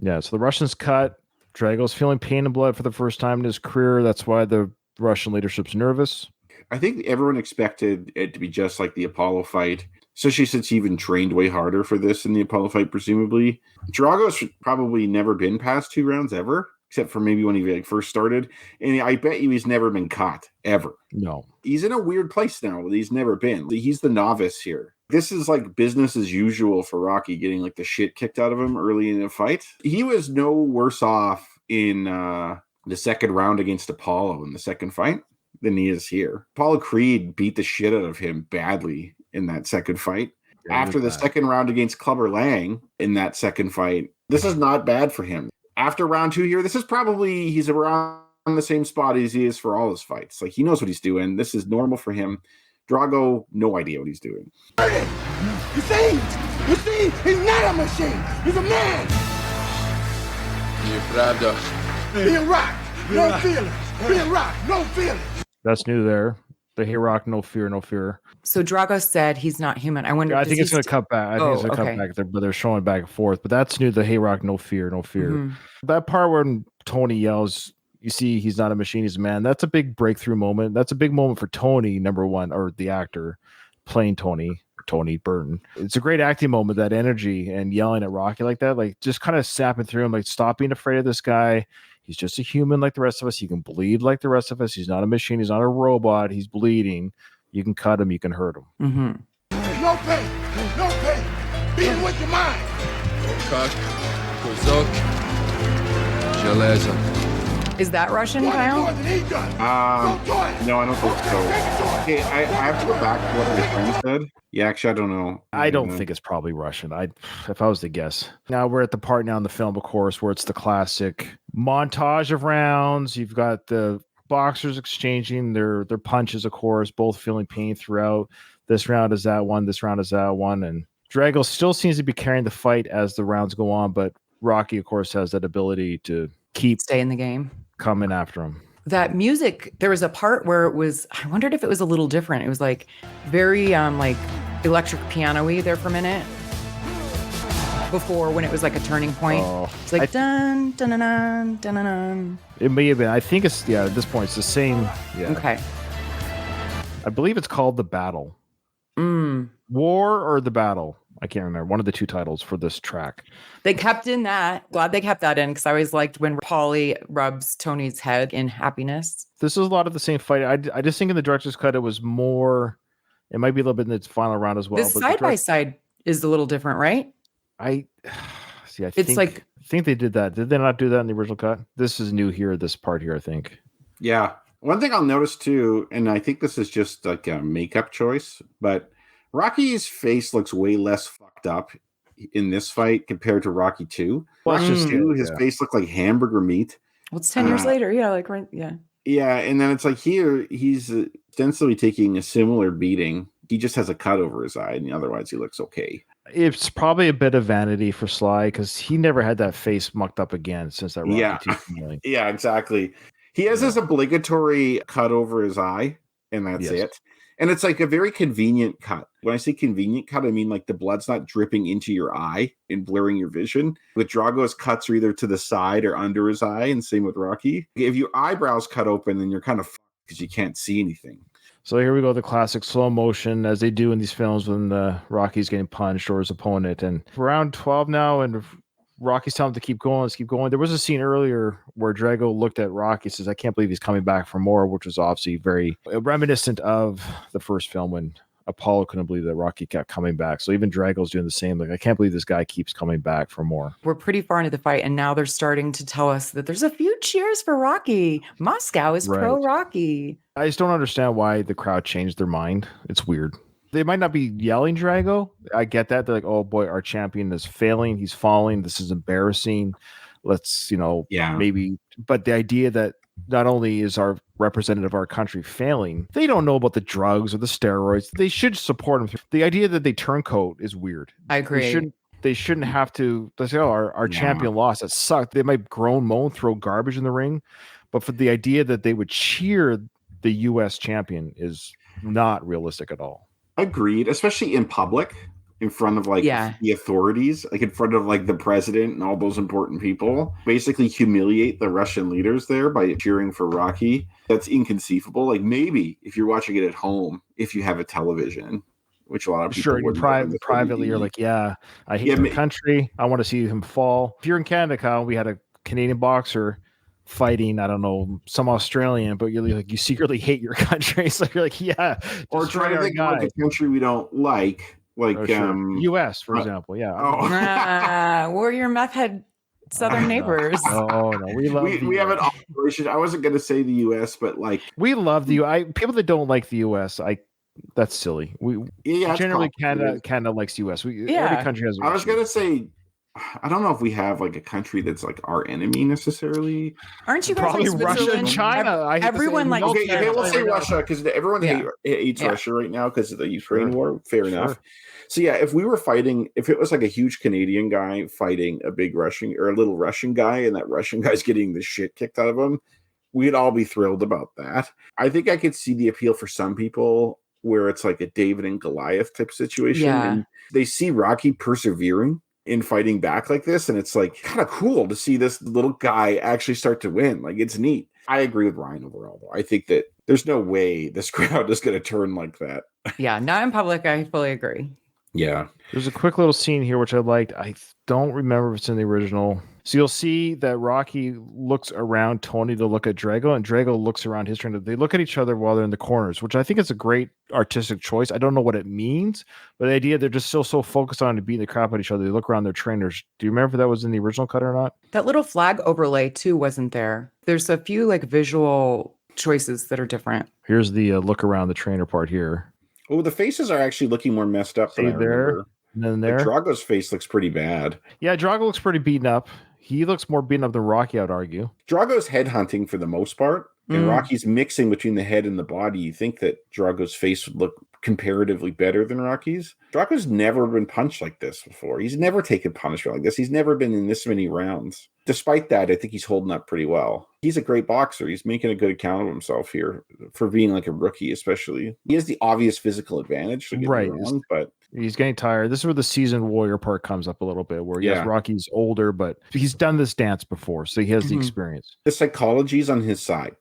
Yeah. So the Russians cut. Drago's feeling pain and blood for the first time in his career. That's why the Russian leadership's nervous. I think everyone expected it to be just like the Apollo fight, especially since he even trained way harder for this in the Apollo fight, presumably. Drago's probably never been past 2 rounds ever, except for maybe when he first started. And I bet you he's never been caught, ever. No. He's in a weird place now that he's never been. He's the novice here. This is like business as usual for Rocky, getting like the shit kicked out of him early in a fight. He was no worse off in the second round against Apollo in the second fight than he is here. Apollo Creed beat the shit out of him badly in that second fight. After the second round against Clubber Lang in that second fight, this is not bad for him. After round 2 here, this is probably, he's around the same spot as he is for all his fights. Like, he knows what he's doing. This is normal for him. Drago, no idea what he's doing. You see, he's not a machine. He's a man. Being rock, no feelings. Being rock, no feelings. That's new there. The Hey Rock, no fear, no fear. So Drago said he's not human. I wonder. Yeah, I think it's going to cut back. I think it's going to cut back there, but they're showing back and forth. But that's new. The Hey Rock, no fear, no fear. Mm-hmm. That part when Tony yells, you see, he's not a machine, he's a man. That's a big breakthrough moment. That's a big moment for Tony, number one, or the actor playing Tony Burton. It's a great acting moment, that energy and yelling at Rocky like that, like just kind of sapping through him, like, stop being afraid of this guy. He's just a human like the rest of us. He can bleed like the rest of us. He's not a machine. He's not a robot. He's bleeding. You can cut him. You can hurt him. Mm-hmm. No pain. No pain. Being with your mind. Is that Russian, Kyle? No, I don't think so. Okay, I have to go back to what my friend said. Yeah, actually, I don't know. I don't think it's probably Russian. If I was to guess. Now we're at the part now in the film, of course, where it's the classic montage of rounds. You've got the boxers exchanging their punches, of course, both feeling pain throughout. This round is that one. This round is that one. And Drago still seems to be carrying the fight as the rounds go on, but Rocky, of course, has that ability to stay in the game, coming after him. That music, there was a part where it was, I wondered if it was a little different. It was like very like electric piano-y there for a minute before, when it was like a turning point. It's like dun dun dun dun dun dun. It may have been. I think it's at this point it's the same. Yeah. Okay. I believe it's called The Battle. War or The Battle. I can't remember. One of the two titles for this track. They kept in that. Glad they kept that in, because I always liked when Paulie rubs Tony's head in happiness. This is a lot of the same fight. I just think in the director's cut, it was more. It might be a little bit in its final round as well. This side by side is a little different, right? I think they did that. Did they not do that in the original cut? This is new here. This part here, I think. Yeah. One thing I'll notice too, and I think this is just like a makeup choice, but Rocky's face looks way less fucked up in this fight compared to Rocky 2. Well, his face looked like hamburger meat. Well, it's 10 years later. Yeah, like right. Yeah. Yeah, and then it's like here he's ostensibly taking a similar beating. He just has a cut over his eye, and otherwise he looks okay. It's probably a bit of vanity for Sly, because he never had that face mucked up again since that Rocky 2 finale. Yeah, exactly. He has this obligatory cut over his eye, and that's it. And it's like a very convenient cut. When I say convenient cut, I mean like the blood's not dripping into your eye and blurring your vision. With Drago's cuts are either to the side or under his eye, and same with Rocky. If your eyebrows cut open, then you're kind of fucked because you can't see anything. So here we go, the classic slow motion, as they do in these films when Rocky's getting punched or his opponent. And around 12 now, and Rocky's telling him to keep going, let's keep going. There was a scene earlier where Drago looked at Rocky, says, I can't believe he's coming back for more, which was obviously very reminiscent of the first film when Apollo couldn't believe that Rocky kept coming back. So even Drago's doing the same. Like, I can't believe this guy keeps coming back for more. We're pretty far into the fight, and now they're starting to tell us that there's a few cheers for Rocky. Moscow is pro Rocky. I just don't understand why the crowd changed their mind. It's weird. They might not be yelling Drago. I get that. They're like, oh boy, our champion is failing. He's falling. This is embarrassing. Let's, maybe. But the idea that not only is our representative of our country failing, they don't know about the drugs or the steroids. They should support him. The idea that they turncoat is weird. I agree. They shouldn't have to say, oh, our champion lost. That sucked. They might groan, moan, throw garbage in the ring. But for the idea that they would cheer the U.S. champion is not realistic at all. Agreed, especially in public, in front of the authorities, like in front of like the president and all those important people. Basically humiliate the Russian leaders there by cheering for Rocky. That's inconceivable. Like maybe if you're watching it at home, if you have a television, which a lot of people privately you're like, I hate the country. I want to see him fall. If you're in Canada, Kyle, we had a Canadian boxer fighting, I don't know, some Australian, but you're like, you secretly hate your country. So you're like, or try to think about the country we don't like U.S. for example. We're your meth head southern neighbors. Oh no, we have an operation. I wasn't going to say the U.S., but like we love the U.S. People that don't like the U.S., that's silly. Generally Canada likes U.S. Every country has. I was going to say, I don't know if we have like a country that's like our enemy necessarily. Aren't you guys probably like Russia and China? Everyone likes. Okay, we'll say Russia because everyone hates Russia right now because of the Ukraine war. Fair enough. So if we were fighting, if it was like a huge Canadian guy fighting a big Russian or a little Russian guy, and that Russian guy's getting the shit kicked out of him, we'd all be thrilled about that. I think I could see the appeal for some people where it's like a David and Goliath type situation, and they see Rocky persevering in fighting back like this, and it's like kind of cool to see this little guy actually start to win. Like, it's neat. I agree with Ryan overall, though. I think that there's no way this crowd is going to turn like that. Not in public. I fully agree. Yeah. There's a quick little scene here which I liked. I don't remember if it's in the original. So you'll see that Rocky looks around Tony to look at Drago, and Drago looks around his trainer. They look at each other while they're in the corners, which I think is a great artistic choice. I don't know what it means, but the idea they're just still so focused on beating the crap out of each other, they look around their trainers. Do you remember if that was in the original cut or not? That little flag overlay too wasn't there. There's a few like visual choices that are different. Here's the look around the trainer part here. Oh, the faces are actually looking more messed up than I remember. And then there. Drago's face looks pretty bad. Yeah, Drago looks pretty beaten up. He looks more beaten up than Rocky, I'd argue. Drago's headhunting for the most part, and Rocky's mixing between the head and the body. You think that Drago's face would look comparatively better than Rocky's. Drago's never been punched like this before. He's never taken punishment like this. He's never been in this many rounds. Despite that, I think he's holding up pretty well. He's a great boxer. He's making a good account of himself here for being like a rookie, especially. He has the obvious physical advantage. Right. But he's getting tired. This is where the seasoned warrior part comes up a little bit, where yes, Rocky's older, but he's done this dance before, so he has the experience. The psychology's on his side.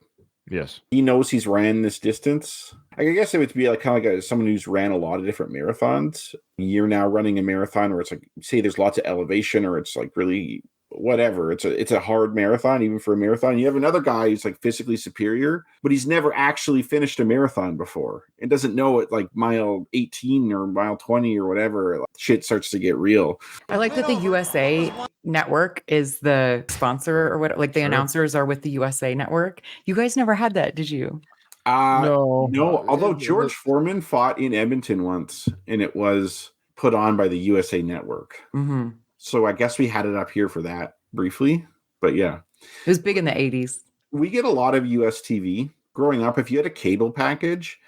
Yes. He knows he's ran this distance. I guess it would be like kind of like someone who's ran a lot of different marathons. You're now running a marathon where it's like, say there's lots of elevation, or it's like really whatever. It's a hard marathon, even for a marathon. You have another guy who's like physically superior, but he's never actually finished a marathon before and doesn't know at like mile 18 or mile 20 or whatever, like, shit starts to get real. I like that the USA Network is the sponsor or what, like the announcers are with the USA Network. You guys never had that, did you? No. Although George Foreman fought in Edmonton once, and it was put on by the USA Network. Mm-hmm. So I guess we had it up here for that briefly, but yeah. It was big in the 80s. We get a lot of US TV. Growing up, if you had a cable package,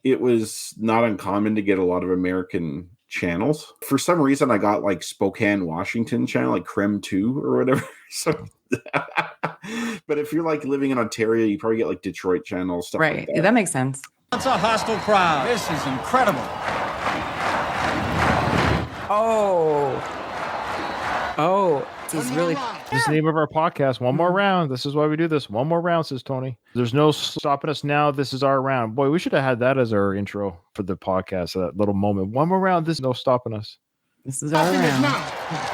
it was not uncommon to get a lot of American channels. For some reason, I got like Spokane, Washington channel, like Creme 2 or whatever. So, but if you're like living in Ontario, you probably get like Detroit channels, stuff right. like that. Yeah, that makes sense. It's a hostile crowd. This is incredible. This is really. This is the name of our podcast. One more round. This is why we do this. One more round, says Tony. There's no stopping us now. This is our round. Boy, we should have had that as our intro for the podcast. That little moment. One more round. There's no stopping us. This is our round.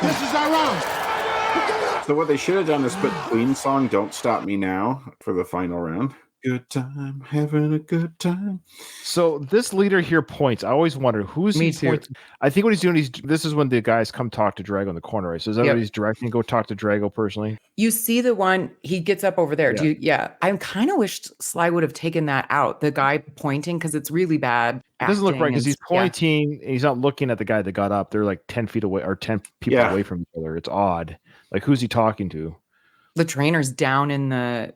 This is our round. So what they should have done is put Queen song "Don't Stop Me Now" for the final round. Good time, having a good time. So this leader here points. I always wonder who's Me he too. pointing. I think what he's doing, this is when the guys come talk to Drago in the corner, right? So is that Yep. what he's directing? Go talk to Drago personally? You see the one he gets up over there. I kind of wished Sly would have taken that out. The guy pointing, because it's really bad. It doesn't look right because he's yeah. pointing and he's not looking at the guy that got up. They're like 10 feet away or 10 people away from each other. It's odd. Like, who's he talking to? The trainer's down in the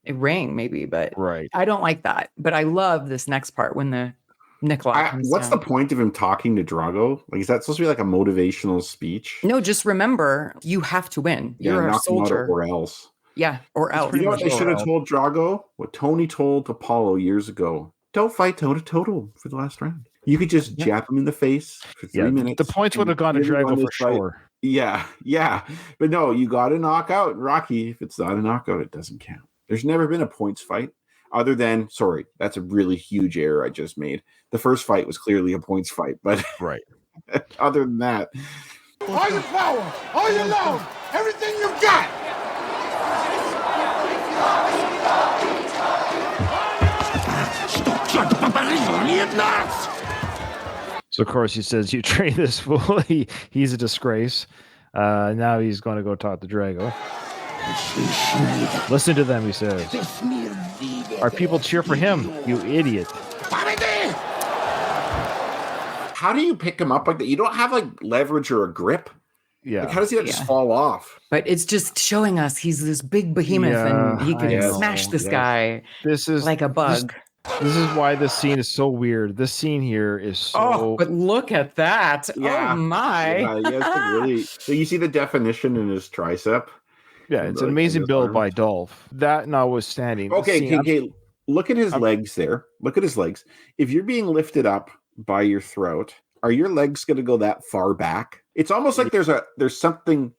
ring, maybe, but Right. I don't like that. But I love this next part when the Nikolai comes What's down. the point of him talking to Drago? Like, is that supposed to be like a motivational speech? No, just remember, you have to win. You're a knock him out soldier. or else. Yeah, or else. You know what they should have told Drago? What Tony told Apollo years ago. Don't fight toe to toe for the last round. You could just jab him in the face for 3 minutes. The points would have gone to Drago for sure. Yeah. But no, you got to knock out Rocky. If it's not a knockout, it doesn't count. There's never been a points fight other than, sorry, that's a really huge error I just made. The first fight was clearly a points fight, but right. Other than that. All your power, all your love, everything you've got. So of course he says, you train this fool. He's a disgrace. Now he's going to go talk to Drago. Listen to them, he says. Our people cheer for him, you idiot. How do you pick him up like that? You don't have like leverage or a grip. Yeah. Like, how does he just fall off? But it's just showing us he's this big behemoth and he can smash this guy This is like a bug. This is why this scene is so weird. This scene here is so. Oh, but look at that! Yeah. Oh my! So you see the definition in his tricep. Yeah, it's an amazing build by Dolph. That notwithstanding. Okay. Look at his legs there. Look at his legs. If you're being lifted up by your throat, are your legs going to go that far back? It's almost like there's something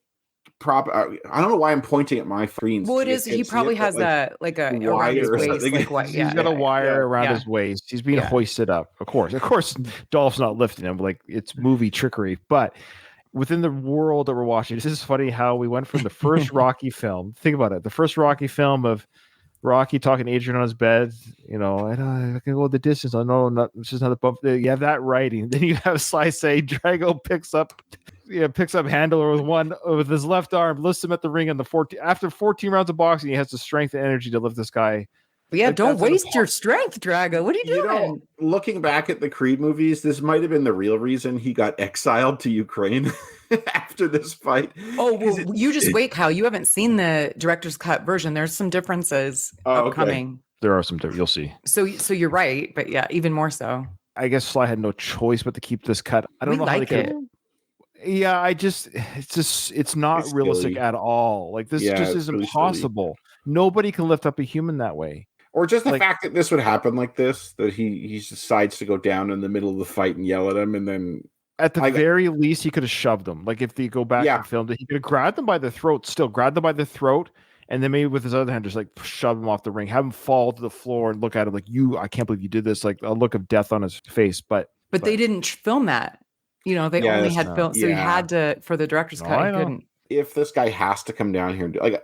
prop. I don't know why I'm pointing at my screen. Well, it is. He probably has a around his waist, He's got a wire around his waist. He's being hoisted up. Of course, Dolph's not lifting him. Like, it's movie trickery, but. Within the world that we're watching, this is funny how we went from the first Rocky film. Think about it. The first Rocky film of Rocky talking to Adrian on his bed, I can go the distance. I know it's just another bump. You have that writing. Then you have Sly say Drago picks up Handler with his left arm, lifts him at the ring after 14 rounds of boxing. He has the strength and energy to lift this guy. But yeah, don't waste your strength, Drago. What are you doing? Looking back at the Creed movies, this might have been the real reason he got exiled to Ukraine after this fight. Oh, well, you just wait, Kyle. You haven't seen the director's cut version. There's some differences upcoming. Okay. There are some. You'll see. So you're right, but yeah, even more so. I guess Sly had no choice but to keep this cut. I don't know how they could. Yeah, it's not realistic at all. Like, this just is impossible. Nobody can lift up a human that way. Or just the fact that this would happen like this, that he decides to go down in the middle of the fight and yell at him, and then at the very least he could have shoved him. Like, if they go back and filmed it, he could have grabbed them by the throat, and then maybe with his other hand just like shove him off the ring, have him fall to the floor and look at him like, I can't believe you did this, like a look of death on his face. But they didn't film that. They only had film, so he had to, for the director's cut, he couldn't. If this guy has to come down here and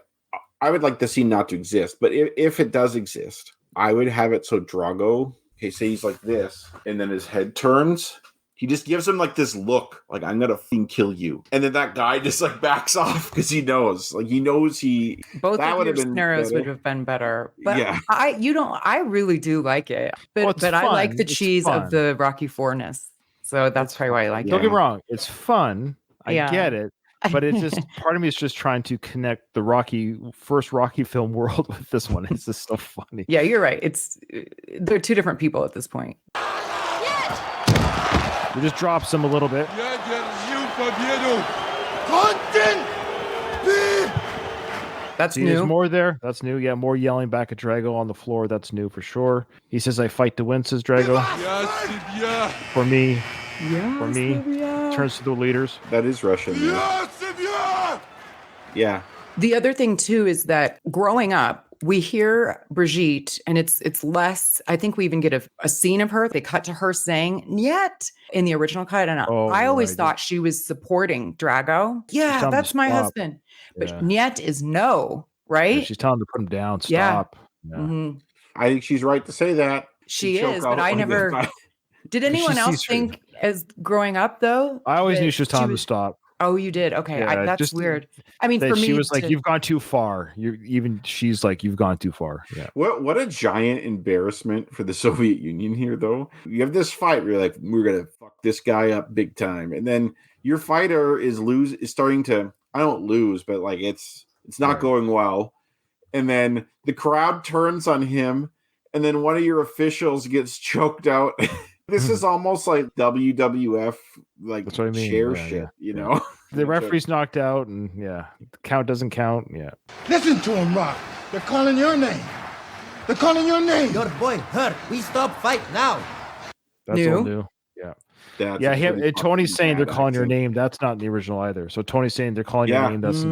I would like the scene not to exist, but if it does exist, I would have it so Drago, say he's like this, and then his head turns. He just gives him like this look, like, I'm gonna kill you, and then that guy just like backs off because he knows both of your scenarios would have been better. But I really do like it, but I like the cheese of the Rocky IV-ness, so that's probably why I like it. Don't get me wrong, it's fun. I get it. But it's just part of me is just trying to connect the first Rocky film world with this one. It's just so funny. Yeah, you're right. They're two different people at this point. He just drops him a little bit. That's See, new. there's more there. That's new. Yeah, more yelling back at Drago on the floor. That's new for sure. He says, "I fight to win," says Drago. Yes, For me, Yeah. for me, turns to the leaders. That is Russian. Yeah. The other thing too is that growing up, we hear Brigitte, and it's less. I think we even get a scene of her. They cut to her saying "Niet" in the original cut, and I always right. thought she was supporting Drago. Yeah, telling him that's to my stop. husband. But Yeah. "Niet" is no, right? Yeah, she's telling him to put him down. Yeah. Stop. Yeah. Mhm. I think she's right to say that. She choke is, but out I like this never. guy. Did anyone She else sees her. think, as growing up though? I always that knew she was telling him to stop. Oh, you did. Okay, Yeah, that's just weird. I mean, That for she me, was like, "You've gone too far." She's like, "You've gone too far." Yeah. What a giant embarrassment for the Soviet Union here, though. You have this fight where you're like, we're gonna fuck this guy up big time, and then your fighter is starting to, I don't lose, but like it's not going well, and then the crowd turns on him, and then one of your officials gets choked out. This is almost like WWF, like That's what I mean. chair Yeah, shit, yeah. know. The referee's knocked out, and the count doesn't count. Yeah. Listen to him, Rock. They're calling your name. They're calling your name. Your boy hurt. We stop fight now. That's all new. Yeah. That's Yeah, a him, pretty Tony's fucking saying they're bad calling your accent. name. That's not in the original either. So Tony's saying they're calling your name. That's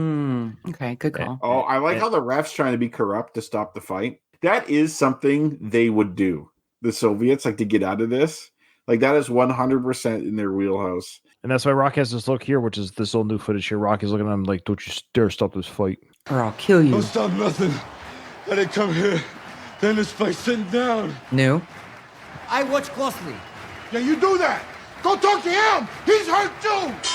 okay. Good call. Oh, I like how the ref's trying to be corrupt to stop the fight. That is something they would do. The Soviets, like, to get out of this. Like, that is 100% in their wheelhouse. and that's why Rock has this look here, which is this old new footage here. Rock is looking at him like, "Don't you dare stop this fight, or I'll kill you." Don't stop nothing. Let it come here. Then this fight sitting down. New. I watch closely. Yeah, you do that. Go talk to him. He's hurt too.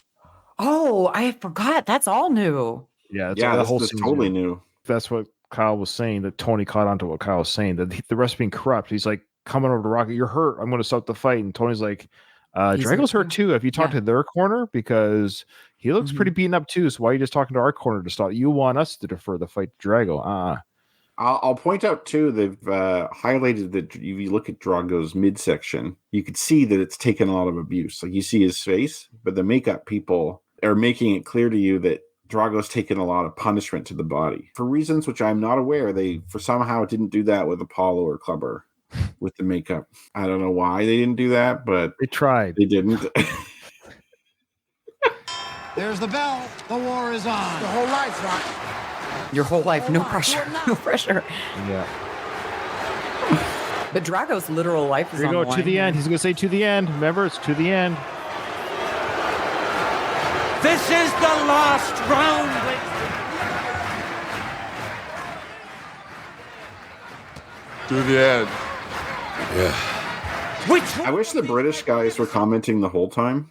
Oh, I forgot. That's all new. Yeah, it's Yeah, the this whole is scene. totally new. That's what Kyle was saying. That Tony caught onto what Kyle was saying. That the ref's being corrupt. He's like coming over to Rocky. "You're hurt. I'm going to stop the fight." And Tony's like, "Drago's hurt too. Have you talked to their corner? Because he looks pretty beaten up too. So why are you just talking to our corner to stop? You want us to defer the fight to Drago?" I'll point out too, they've highlighted that if you look at Drago's midsection, you could see that it's taken a lot of abuse. Like, you see his face, but the makeup people are making it clear to you that Drago's taken a lot of punishment to the body for reasons which I'm not aware. They somehow didn't do that with Apollo or Clubber with the makeup. I don't know why they didn't do that, but they tried. They didn't. There's the bell. The war is on. The whole life, Rock. Your whole life, no pressure, no pressure. Yeah. But Drago's literal life is Here you on go the to the line. end. He's going to say to the end. Remember, it's to the end. This is the last round. To the end. Yeah. I wish the British guys were commenting the whole time.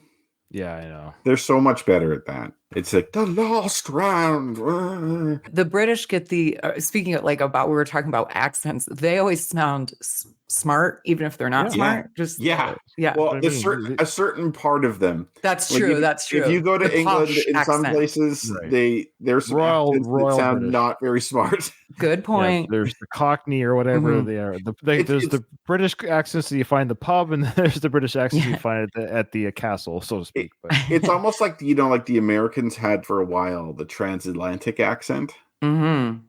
Yeah, I know. They're so much better at that. It's like the last round. The British get the speaking of, like, about, we were talking about accents. They always sound smart, even if they're not smart. Just yeah. yeah. Well, a certain part of them. Good Like, true. if, That's true. If you go to The England, posh in some accent. places, Right. there's some Royal accents that sound British. not very smart. Good point. Yeah, there's the Cockney or whatever they are. There's the British accents that you find in the pub, and there's the British accents you find at the castle, so to speak. But It's almost like, like the Americans had for a while, the transatlantic accent. Mm-hmm.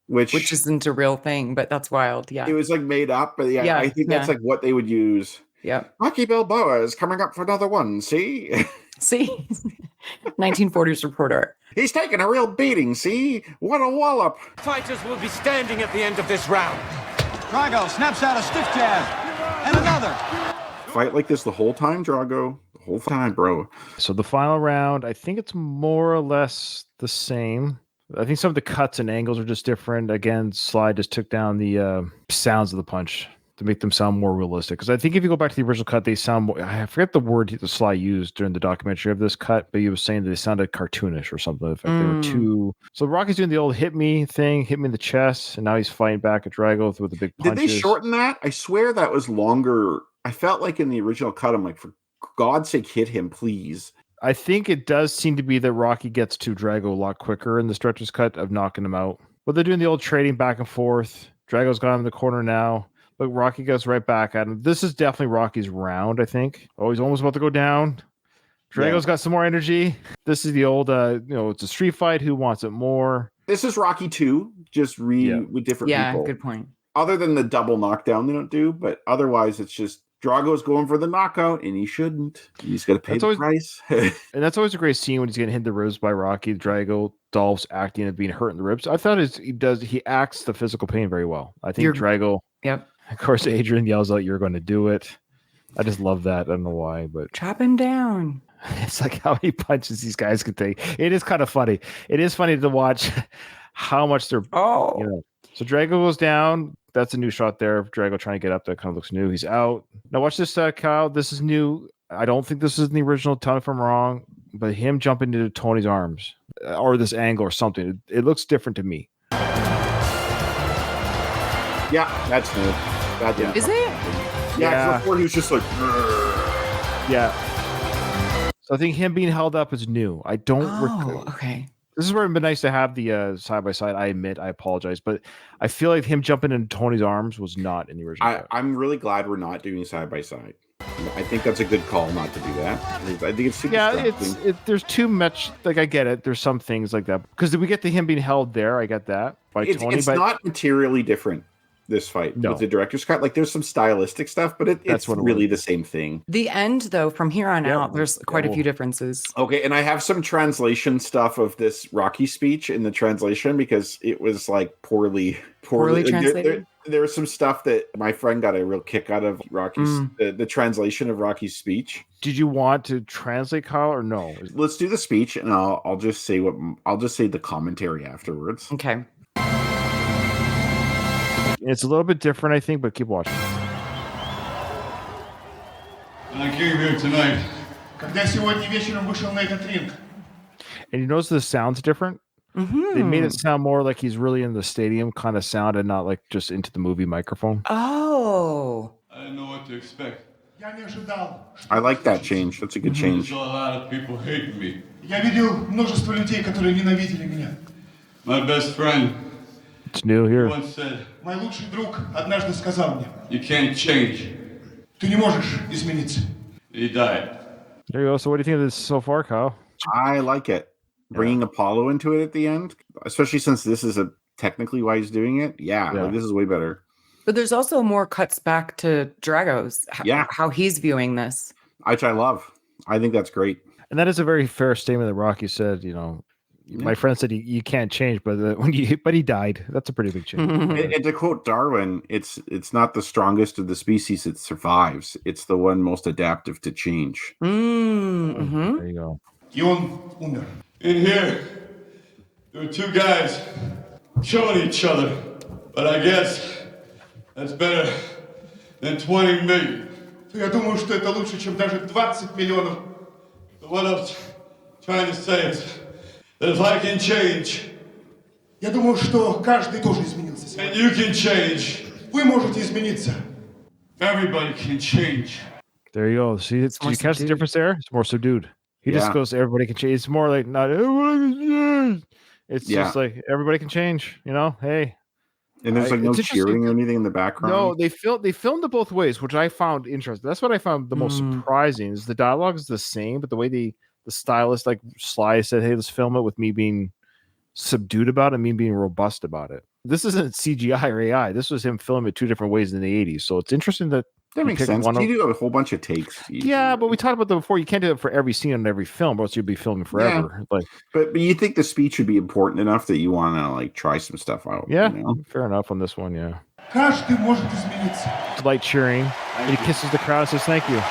Which isn't a real thing, but that's wild. Yeah. it was like made up, but yeah, I think that's like what they would use. Yep. Rocky Balboa is coming up for another one. See? See? 1940s reporter. He's taking a real beating. See? What a wallop. Fighters will be standing at the end of this round. Drago snaps out a stiff jab. And another. Fight like this the whole time, Drago. The whole time, bro. so the final round, I think it's more or less the same. I think some of the cuts and angles are just different. Again, Sly just took down the sounds of the punch to make them sound more realistic. Because I think if you go back to the original cut, they sound more, I forget the word that Sly used during the documentary of this cut, but he was saying that they sounded cartoonish or something. In fact, they were too. So Rocky's doing the old hit me thing, hit me in the chest, and now he's fighting back at Drago with the big punches. Did they shorten that? I swear that was longer. I felt like in the original cut, I'm like, for God's sake, hit him, please. I think it does seem to be that Rocky gets to Drago a lot quicker in the stretcher's cut of knocking him out. But they're doing the old trading back and forth. Drago's got him in the corner now, but Rocky goes right back at him. This is definitely Rocky's round, I think. Oh, he's almost about to go down. Drago's got some more energy. This is the old, it's a street fight. Who wants it more? This is Rocky 2, just with different people. Yeah, good point. Other than the double knockdown they don't do, but otherwise it's just Drago's going for the knockout, and he shouldn't. He's got to pay the price. And that's always a great scene when he's getting hit in the ribs by Rocky. Drago, Dolph's acting of being hurt in the ribs. I thought he acts the physical pain very well. I think Drago. Yep. Of course, Adrian yells out, "You're going to do it." I just love that. I don't know why, but chop him down. It's like how many punches these guys can take. It is kind of funny. It is funny to watch how much they're. So Drago goes down. That's a new shot there. Drago trying to get up. That kind of looks new. He's out. Now watch this, Kyle. This is new. I don't think this is in the original. Tell me if I'm wrong. But him jumping into Tony's arms or this angle or something. It looks different to me. Yeah, that's new. Is it? Yeah. Before he was just like. Yeah. So I think him being held up is new. I don't recall. Okay. This is where it'd been nice to have the side by side. I admit, I apologize, but I feel like him jumping into Tony's arms was not in the original. I'm really glad we're not doing side by side. I think that's a good call not to do that. I think it's super there's too much. Like I get it. There's some things like that because we get to him being held there. I get that by Tony. It's not materially different. This fight with the director's cut, like there's some stylistic stuff, but it's really the same thing. The end, though, from here on out, there's quite a few differences. Okay, and I have some translation stuff of this Rocky speech in the translation because it was like poorly translated. There was some stuff that my friend got a real kick out of Rocky's the translation of Rocky's speech. Did you want to translate, Kyle, or no? Let's do the speech, and I'll just say the commentary afterwards. Okay. It's a little bit different, I think, but keep watching. I came here tonight. And you notice the sound's different? Mm-hmm. They made it sound more like he's really in the stadium kind of sound and not like just into the movie microphone. Oh. I didn't know what to expect. I like that change. That's a good change. There's a lot of people hating me. My best friend. It's new here. Once said, you can't change. He died. There you go. So what do you think of this so far, Kyle? I like it. Bringing Apollo into it at the end, especially since this is technically why he's doing it. Yeah. Like, this is way better. But there's also more cuts back to Drago's, how he's viewing this. Which I love. I think that's great. And that is a very fair statement that Rocky said, my friend said you can't change, but he died. That's a pretty big change. And to quote Darwin, it's not the strongest of the species that survives. It's the one most adaptive to change. Mm-hmm. There you go. In here, there were two guys killing each other, but I guess that's better than 20 million. Я думаю, что это лучше, чем даже 20 миллионов. What I'm trying to say is that if I can change, я думаю, что каждый тоже изменился сегодня. And you can change. Вы можете измениться. Everybody can change. There you go. See, did you catch the difference there? It's more subdued. He just goes, everybody can change. It's more like not everybody can change. It's just like everybody can change. Hey. And there's no cheering or anything in the background. No, they filmed it both ways, which I found interesting. That's what I found the most surprising. Is the dialogue is the same, but the way the stylist, like Sly said, hey, let's film it with me being subdued about it, me being robust about it. This isn't CGI or AI. This was him filming it two different ways in the 80s. So it's interesting that makes sense. You do a whole bunch of takes. Yeah, but we talked about that before. You can't do it for every scene on every film, or else you'd be filming forever. Yeah. But you think the speech would be important enough that you want to try some stuff out? Yeah, fair enough on this one. Yeah. Light cheering. And he kisses the crowd and says thank you.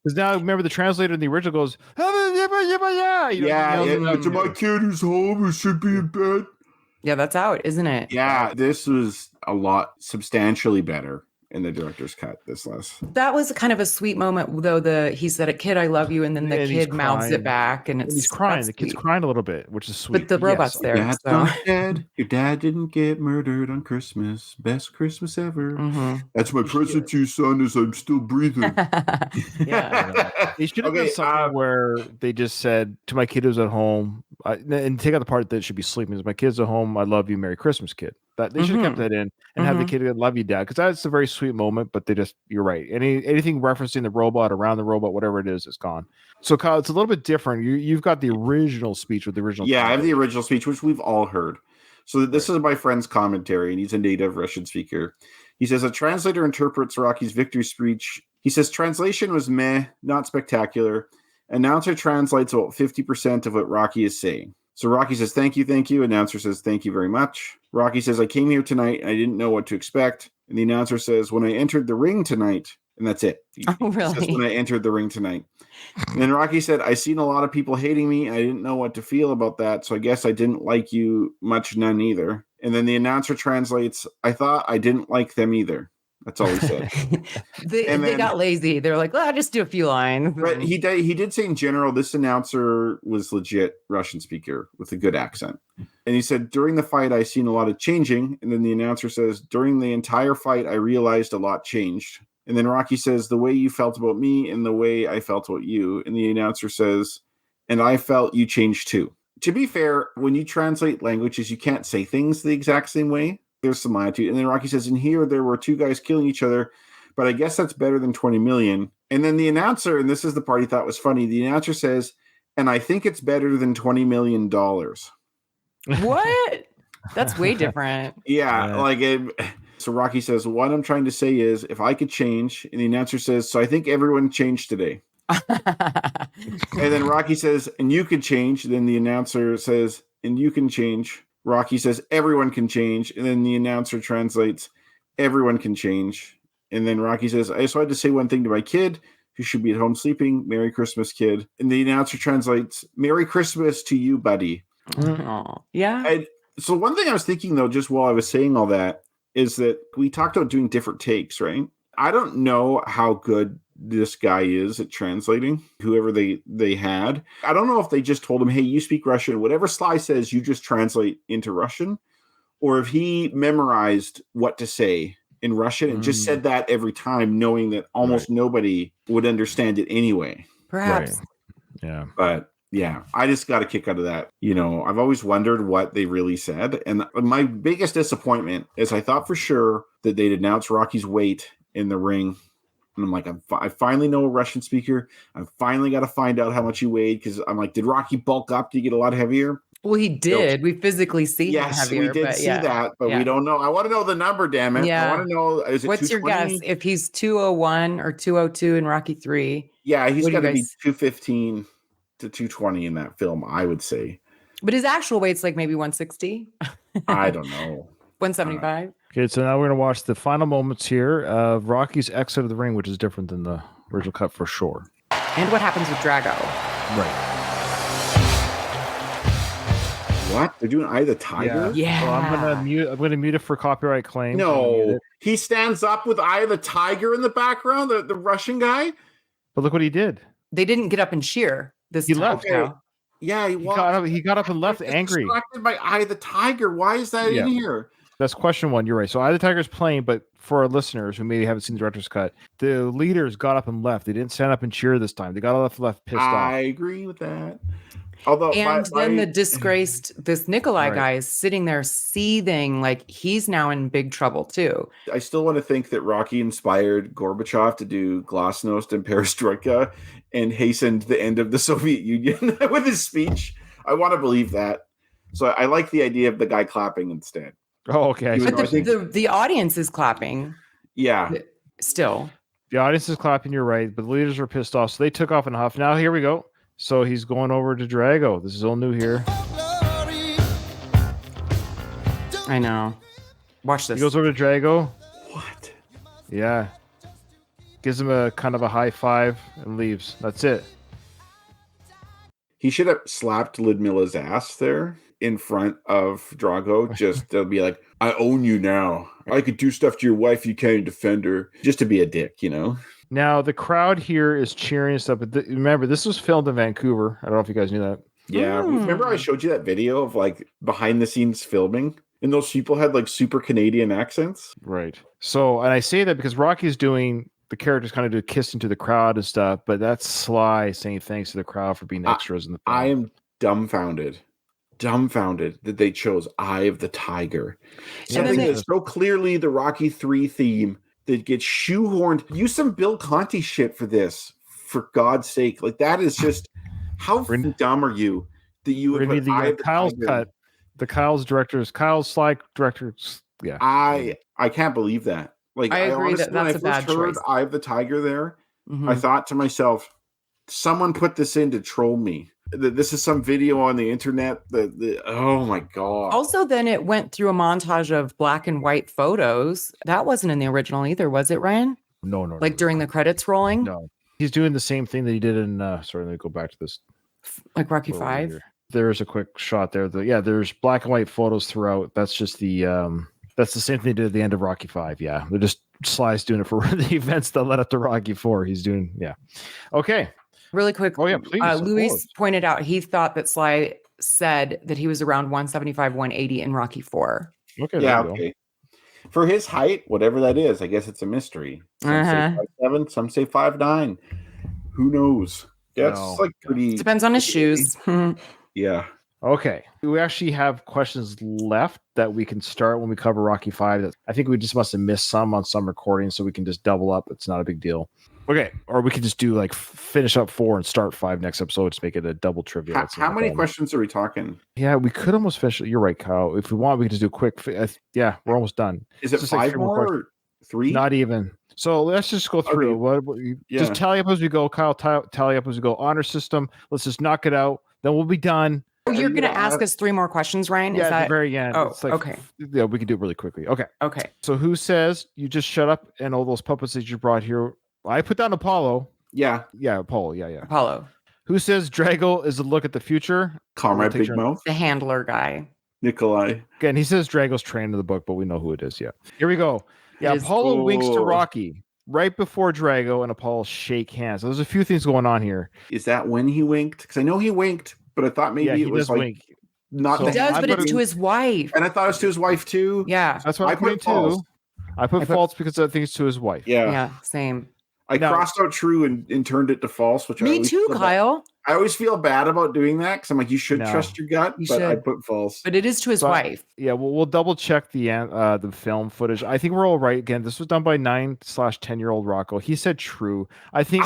Because now remember the translator in the original goes, to my kid who's home who should be in bed. Yeah, that's out, isn't it? Yeah, this was a lot substantially better in the director's cut. That was kind of a sweet moment, though. He said, "Kid, I love you," and then the kid mouths it back, and he's crying. The kid's crying a little bit, which is sweet. But the robot's there. Your dad didn't get murdered on Christmas. Best Christmas ever. Mm-hmm. That's my present to you, son, as I'm still breathing. They should have done something where they just said to my kid who's at home, and take out the part that should be sleeping. Is my kid's at home. I love you. Merry Christmas, kid. That they should have kept that in and have the kid love you, dad, because that's a very sweet moment. But you're right. Anything referencing the robot, around the robot, whatever it is gone. So Kyle, it's a little bit different. You've got the original speech with the original. Yeah, I have the original speech, which we've all heard. So this is my friend's commentary, and he's a native Russian speaker. He says, a translator interprets Rocky's victory speech. He says, translation was meh, not spectacular. Announcer translates about 50% of what Rocky is saying. So Rocky says, thank you, thank you. Announcer says, thank you very much. Rocky says, I came here tonight, and I didn't know what to expect. And the announcer says, when I entered the ring tonight, and that's it. Oh, really? He says, when I entered the ring tonight. And then Rocky said, I seen a lot of people hating me, and I didn't know what to feel about that, so I guess I didn't like you much, none either. And then the announcer translates, I thought I didn't like them either. That's all he said. They got lazy. They're like, well, I'll just do a few lines. But he did say in general, this announcer was legit Russian speaker with a good accent. And he said, during the fight, I seen a lot of changing. And then the announcer says, during the entire fight, I realized a lot changed. And then Rocky says, the way you felt about me and the way I felt about you. And the announcer says, and I felt you changed too. To be fair, when you translate languages, you can't say things the exact same way. There's some latitude. And then Rocky says, in here, there were two guys killing each other, but I guess that's better than 20 million. And then the announcer, and this is the part he thought was funny, the announcer says, and I think it's better than $20 million. What? That's way different. Yeah. So Rocky says, what I'm trying to say is, if I could change, and the announcer says, so I think everyone changed today. And then Rocky says, and you could change. Then the announcer says, and you can change. Rocky says, everyone can change. And then the announcer translates, everyone can change. And then Rocky says, I just wanted to say one thing to my kid who should be at home sleeping. Merry Christmas, kid. And the announcer translates, Merry Christmas to you, buddy. Oh, yeah. And so one thing I was thinking, though, just while I was saying all that, is that we talked about doing different takes, right? I don't know how good this guy is at translating, whoever they had. I don't know if they just told him, hey, you speak Russian. Whatever Sly says, you just translate into Russian. Or if he memorized what to say in Russian and just said that every time, knowing that almost nobody would understand it anyway. Perhaps. Right. Yeah. But yeah, I just got a kick out of that. You know, I've always wondered what they really said. And my biggest disappointment is I thought for sure that they'd announce Rocky's weight in the ring. And I'm like, I finally know a Russian speaker. I finally got to find out how much he weighed, because I'm like, did Rocky bulk up to get a lot heavier? Well, he did. We physically see him heavier. We did see that, but we don't know. I want to know the number, damn it. Yeah. I want to know, is it what's your guess? If he's 201 or 202 in Rocky 3? Yeah, he's got to be 215 to 220 in that film, I would say. But his actual weight's like maybe 160. I don't know. 175. Okay, so now we're going to watch the final moments here of Rocky's exit of the ring, which is different than the original cut for sure. And what happens with Drago. Right. What? They're doing Eye of the Tiger? Yeah. So I'm gonna mute it for copyright claim. No. He stands up with Eye of the Tiger in the background, the Russian guy. But look what he did. They didn't get up and cheer this he time. Left. Okay. Yeah, he got up and left angry. Distracted by Eye of the Tiger. Why is that in here? That's question one. You're right. So Eye of the Tiger's playing, but for our listeners who maybe haven't seen the director's cut, the leaders got up and left. They didn't stand up and cheer this time. They got left pissed off. I agree with that. Although, then the disgraced, this Nikolai guy is sitting there seething like he's now in big trouble too. I still want to think that Rocky inspired Gorbachev to do Glasnost and Perestroika and hastened the end of the Soviet Union with his speech. I want to believe that. So I like the idea of the guy clapping instead. Oh, okay. But the audience is clapping. Yeah. Still. The audience is clapping, you're right. But the leaders were pissed off. So they took off in a huff. Now here we go. So he's going over to Drago. This is all new here. I know. Watch this. He goes over to Drago. What? Yeah. Gives him a kind of a high five and leaves. That's it. He should have slapped Ludmilla's ass there in front of Drago. Just to be like, I own you now. I could do stuff to your wife you can't defend her. Just to be a dick, you know? Now, the crowd here is cheering and stuff. But remember, this was filmed in Vancouver. I don't know if you guys knew that. Yeah. Remember I showed you that video of like behind the scenes filming? And those people had like super Canadian accents? Right. So, and I say that because Rocky's doing, the characters kind of do kissing to the crowd and stuff. But that's Sly saying thanks to the crowd for being extras in the film. I am dumbfounded that they chose Eye of the Tiger. Something that's so clearly the Rocky 3 theme that gets shoehorned. Use some Bill Conti shit for this, for God's sake. Like, that is just, how dumb are you that you would put Kyle's cut. The Kyle's Sly directors. Yeah. I can't believe that. Like, I agree honestly, that that's a bad choice. Eye of the Tiger there, Mhm. I thought to myself, someone put this in to troll me. This is some video on the internet. Oh my God. Also, then it went through a montage of black and white photos. That wasn't in the original either, was it, Ryan? No. Like during the credits rolling? No. He's doing the same thing that he did in sorry, let me go back to this. Like Rocky 5? There's a quick shot there. There's black and white photos throughout. That's just that's the same thing they did at the end of Rocky 5. Yeah. They're just Sly's doing it for the events that led up to Rocky 4. He's doing, yeah. Okay. Really quick. Oh, yeah, please. Luis pointed out he thought that Sly said that he was around 175, 180 in Rocky 4. Okay. Yeah, okay. For his height, whatever that is, I guess it's a mystery. Some say 5'7", some say 5'9". Who knows? Yeah, it's like pretty. Depends on his shoes. Yeah. Okay. We actually have questions left that we can start when we cover Rocky 5. I think we just must have missed some on some recordings, so we can just double up. It's not a big deal. Okay. Or we could just do like finish up 4 and start 5 next episode. Just make it a double trivia. How many questions are we talking? Yeah, we could almost finish. You're right, Kyle. If we want, we could just do a quick. Yeah, we're almost done. Is it 5 more or 3? Not even. So let's just go through. Okay. Just tally up as we go, Kyle. Tally up as we go. Honor system. Let's just knock it out. Then we'll be done. Oh, you're going to ask us 3 more questions, Ryan? Yeah, Is that... at the very end. Oh, it's like, okay. Yeah, we can do it really quickly. Okay. Okay. So who says you just shut up and all those puppets that you brought here? I put down Apollo. Yeah. Yeah, Apollo. Yeah. Apollo. Who says Drago is a look at the future? Comrade Big Mouth. The handler guy. Nikolai. Again, he says Drago's trained in the book, but we know who it is. Yeah. Here we go. Yeah, Apollo winks to Rocky right before Drago and Apollo shake hands. So there's a few things going on here. Is that when he winked? Because I know he winked, but I thought maybe it was like wink. Not he does, but it's to his wife. And I thought it was to his wife too. Yeah. That's what I put too. I put false because I think it's to his wife. Yeah, same. I crossed out true and turned it to false, which me too, Kyle. I always feel bad about doing that because I'm like, you should trust your gut, but I put false. But it is to his wife. Yeah, we'll double check the film footage. I think we're all right. Again, this was done by 9/10-year-old Rocco. He said true. I think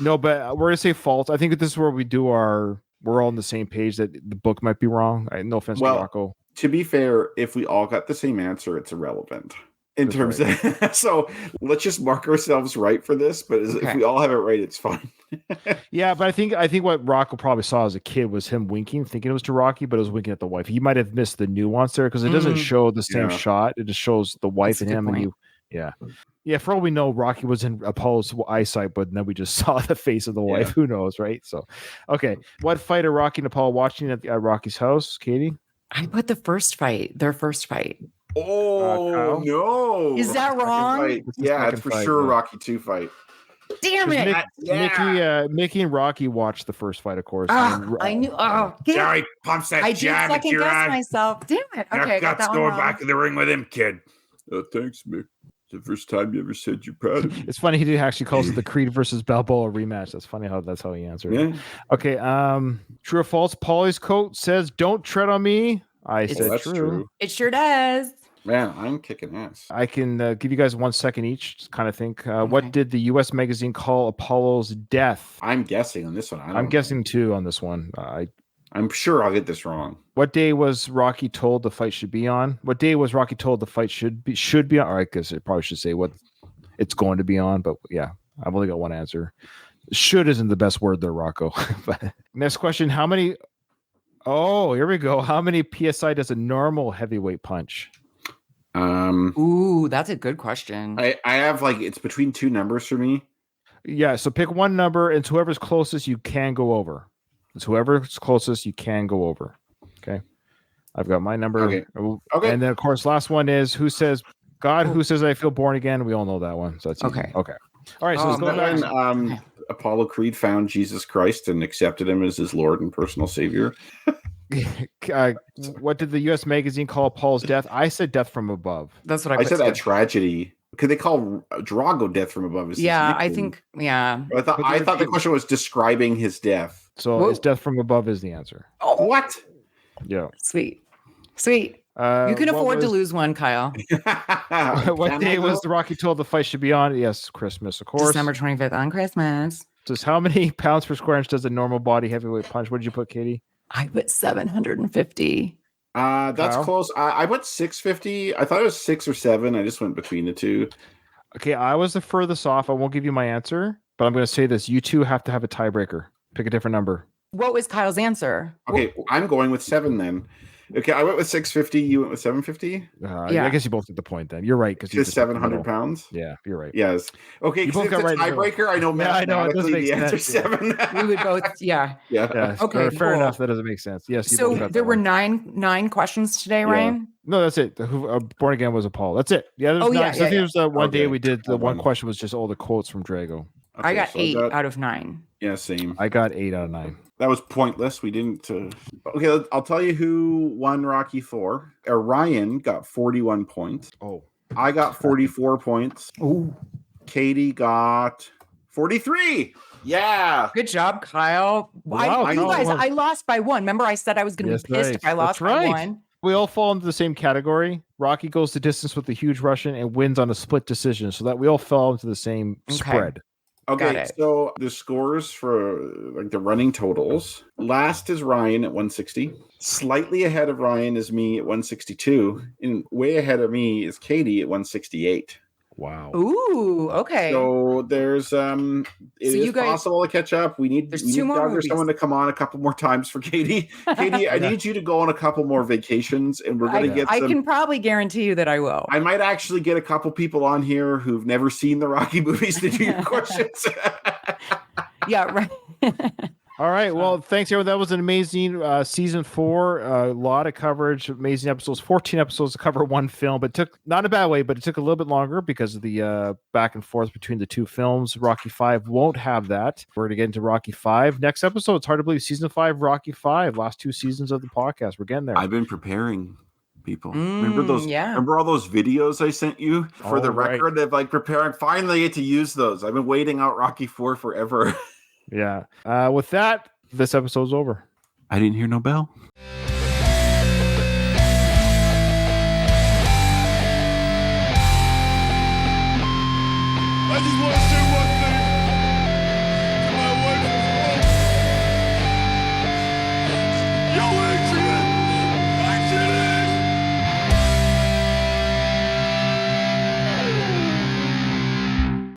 no, but we're gonna say false. I think this is where we're all on the same page that the book might be wrong. No offense to Rocco. To be fair, if we all got the same answer, it's irrelevant. Of so let's just mark ourselves right for this, but if we all have it right, it's fine. Yeah, but I think what Rocco probably saw as a kid was him winking, thinking it was to Rocky, but it was winking at the wife. He might have missed the nuance there because it doesn't show the same shot. It just shows the wife and him and you. Yeah. For all we know, Rocky was in Apollo's eyesight, but then we just saw the face of the wife. Who knows, right? So, okay. What fight are Rocky and Apollo watching at Rocky's house, Katie? I put their first fight. Oh, no. Is that wrong? Yeah, it's for sure a Rocky 2 fight. Damn it. Mickey and Rocky watched the first fight, of course. I knew. Oh, Jerry pumps that jab at your eye. Myself. Damn it. Okay, got that going back in the ring with him, kid. Thanks, Mick. It's the first time you ever said you're proud of me. It's funny he actually calls it the Creed versus Balboa rematch. That's funny that's how he answered it. Okay. True or false? Paulie's coat says, "Don't tread on me." I said true. It sure does. Man, I'm kicking ass. I can give you guys 1 second each, kind of think. What did the U.S. magazine call Apollo's death? I'm guessing on this one. I'm guessing too on this one. I'm sure I'll get this wrong. What day was Rocky told the fight should be on? What day was Rocky told the fight should be on? Or I guess it probably should say what it's going to be on. But yeah, I've only got one answer. Should isn't the best word there, Rocco. But next question: how many? Oh, here we go. How many PSI does a normal heavyweight punch? Ooh, that's a good question. I have it's between 2 numbers for me. Yeah, so pick one number, and whoever's closest you can go over. It's whoever's closest you can go over. Okay, I've got my number. Okay, and then of course last one is who says I feel born again. We all know that one. So that's easy. Okay. All right. So let's go back. Apollo Creed found Jesus Christ and accepted him as his Lord and personal Savior. What did the U.S. magazine call Paul's death? I said death from above. That's what I said. That tragedy. Could they call Drago death from above? I think. Yeah. I thought the question was describing his death. So his death from above is the answer. Oh, what? Yeah. Sweet. You can afford to lose one, Kyle. What day was the Rocky told the fight should be on? Yes, Christmas, of course. December 25th on Christmas. Just how many pounds per square inch does a normal body heavyweight punch? What did you put, Katie? I put 750. That's Kyle? close. I went 650. I thought it was 6 or 7. I just went between the two. Okay, I was the furthest off. I won't give you my answer, but I'm going to say this. You two have to have a tiebreaker. Pick a different number. What was Kyle's answer? Okay, I'm going with 7 then. Okay, I went with 650. You went with 750? Yeah. I guess you both get the point then. You're right. Because Just 700 pounds? Yeah, you're right. Yes. Okay, You because both it's got a right. tiebreaker. I know Yeah, I know. It doesn't mathematically make the answer sense. 7. We would both, yeah. Yeah. Okay, Fair cool. enough. That doesn't make sense. Yes. You both So got there that were one. nine questions today, Ryan? No, that's it. Born Again was a Paul. That's it. Yeah, there's Oh, nine. yeah, I think it was the one day Okay. we did the Hold one on. question was just all the quotes from Drago. I got so 8 out of 9. Yeah, same. I got 8 out of 9. That was pointless. We didn't. Okay, I'll tell you who won Rocky 4. Ryan got 41 points. Oh. I got 44 points. Ooh. Katie got 43. Yeah. Good job, Kyle. Wow, you Kyle guys, won. I lost by 1. Remember, I said I was going to be pissed if I lost by 1. We all fall into the same category. Rocky goes the distance with the huge Russian and wins on a split decision, so that we all fell into the same spread. Okay, so the scores for like the running totals. Last is Ryan at 160. Slightly ahead of Ryan is me at 162. And way ahead of me is Katie at 168. Wow. Ooh, okay. So there's it is possible to catch up. We need There's we 2 need more Doug or movies. someone to come on a couple more times for Katie. Katie, I need you to go on a couple more vacations, and we're gonna get I some. can probably guarantee you that I will. I might actually get a couple people on here who've never seen the Rocky movies to do your questions. Yeah, right. All right. Well, thanks, everyone. That was an amazing season 4. A lot of coverage, amazing episodes, 14 episodes to cover one film, but took not in a bad way, but it took a little bit longer because of the back and forth between the two films. Rocky 5 won't have that. We're going to get into Rocky 5 next episode. It's hard to believe season 5, Rocky 5, last 2 seasons of the podcast. We're getting there. I've been preparing people. Remember those? Yeah. Remember all those videos I sent you for the record of like preparing? Finally, get to use those. I've been waiting out Rocky 4 forever. Yeah. With that, this episode's over. I didn't hear no bell. I just want to say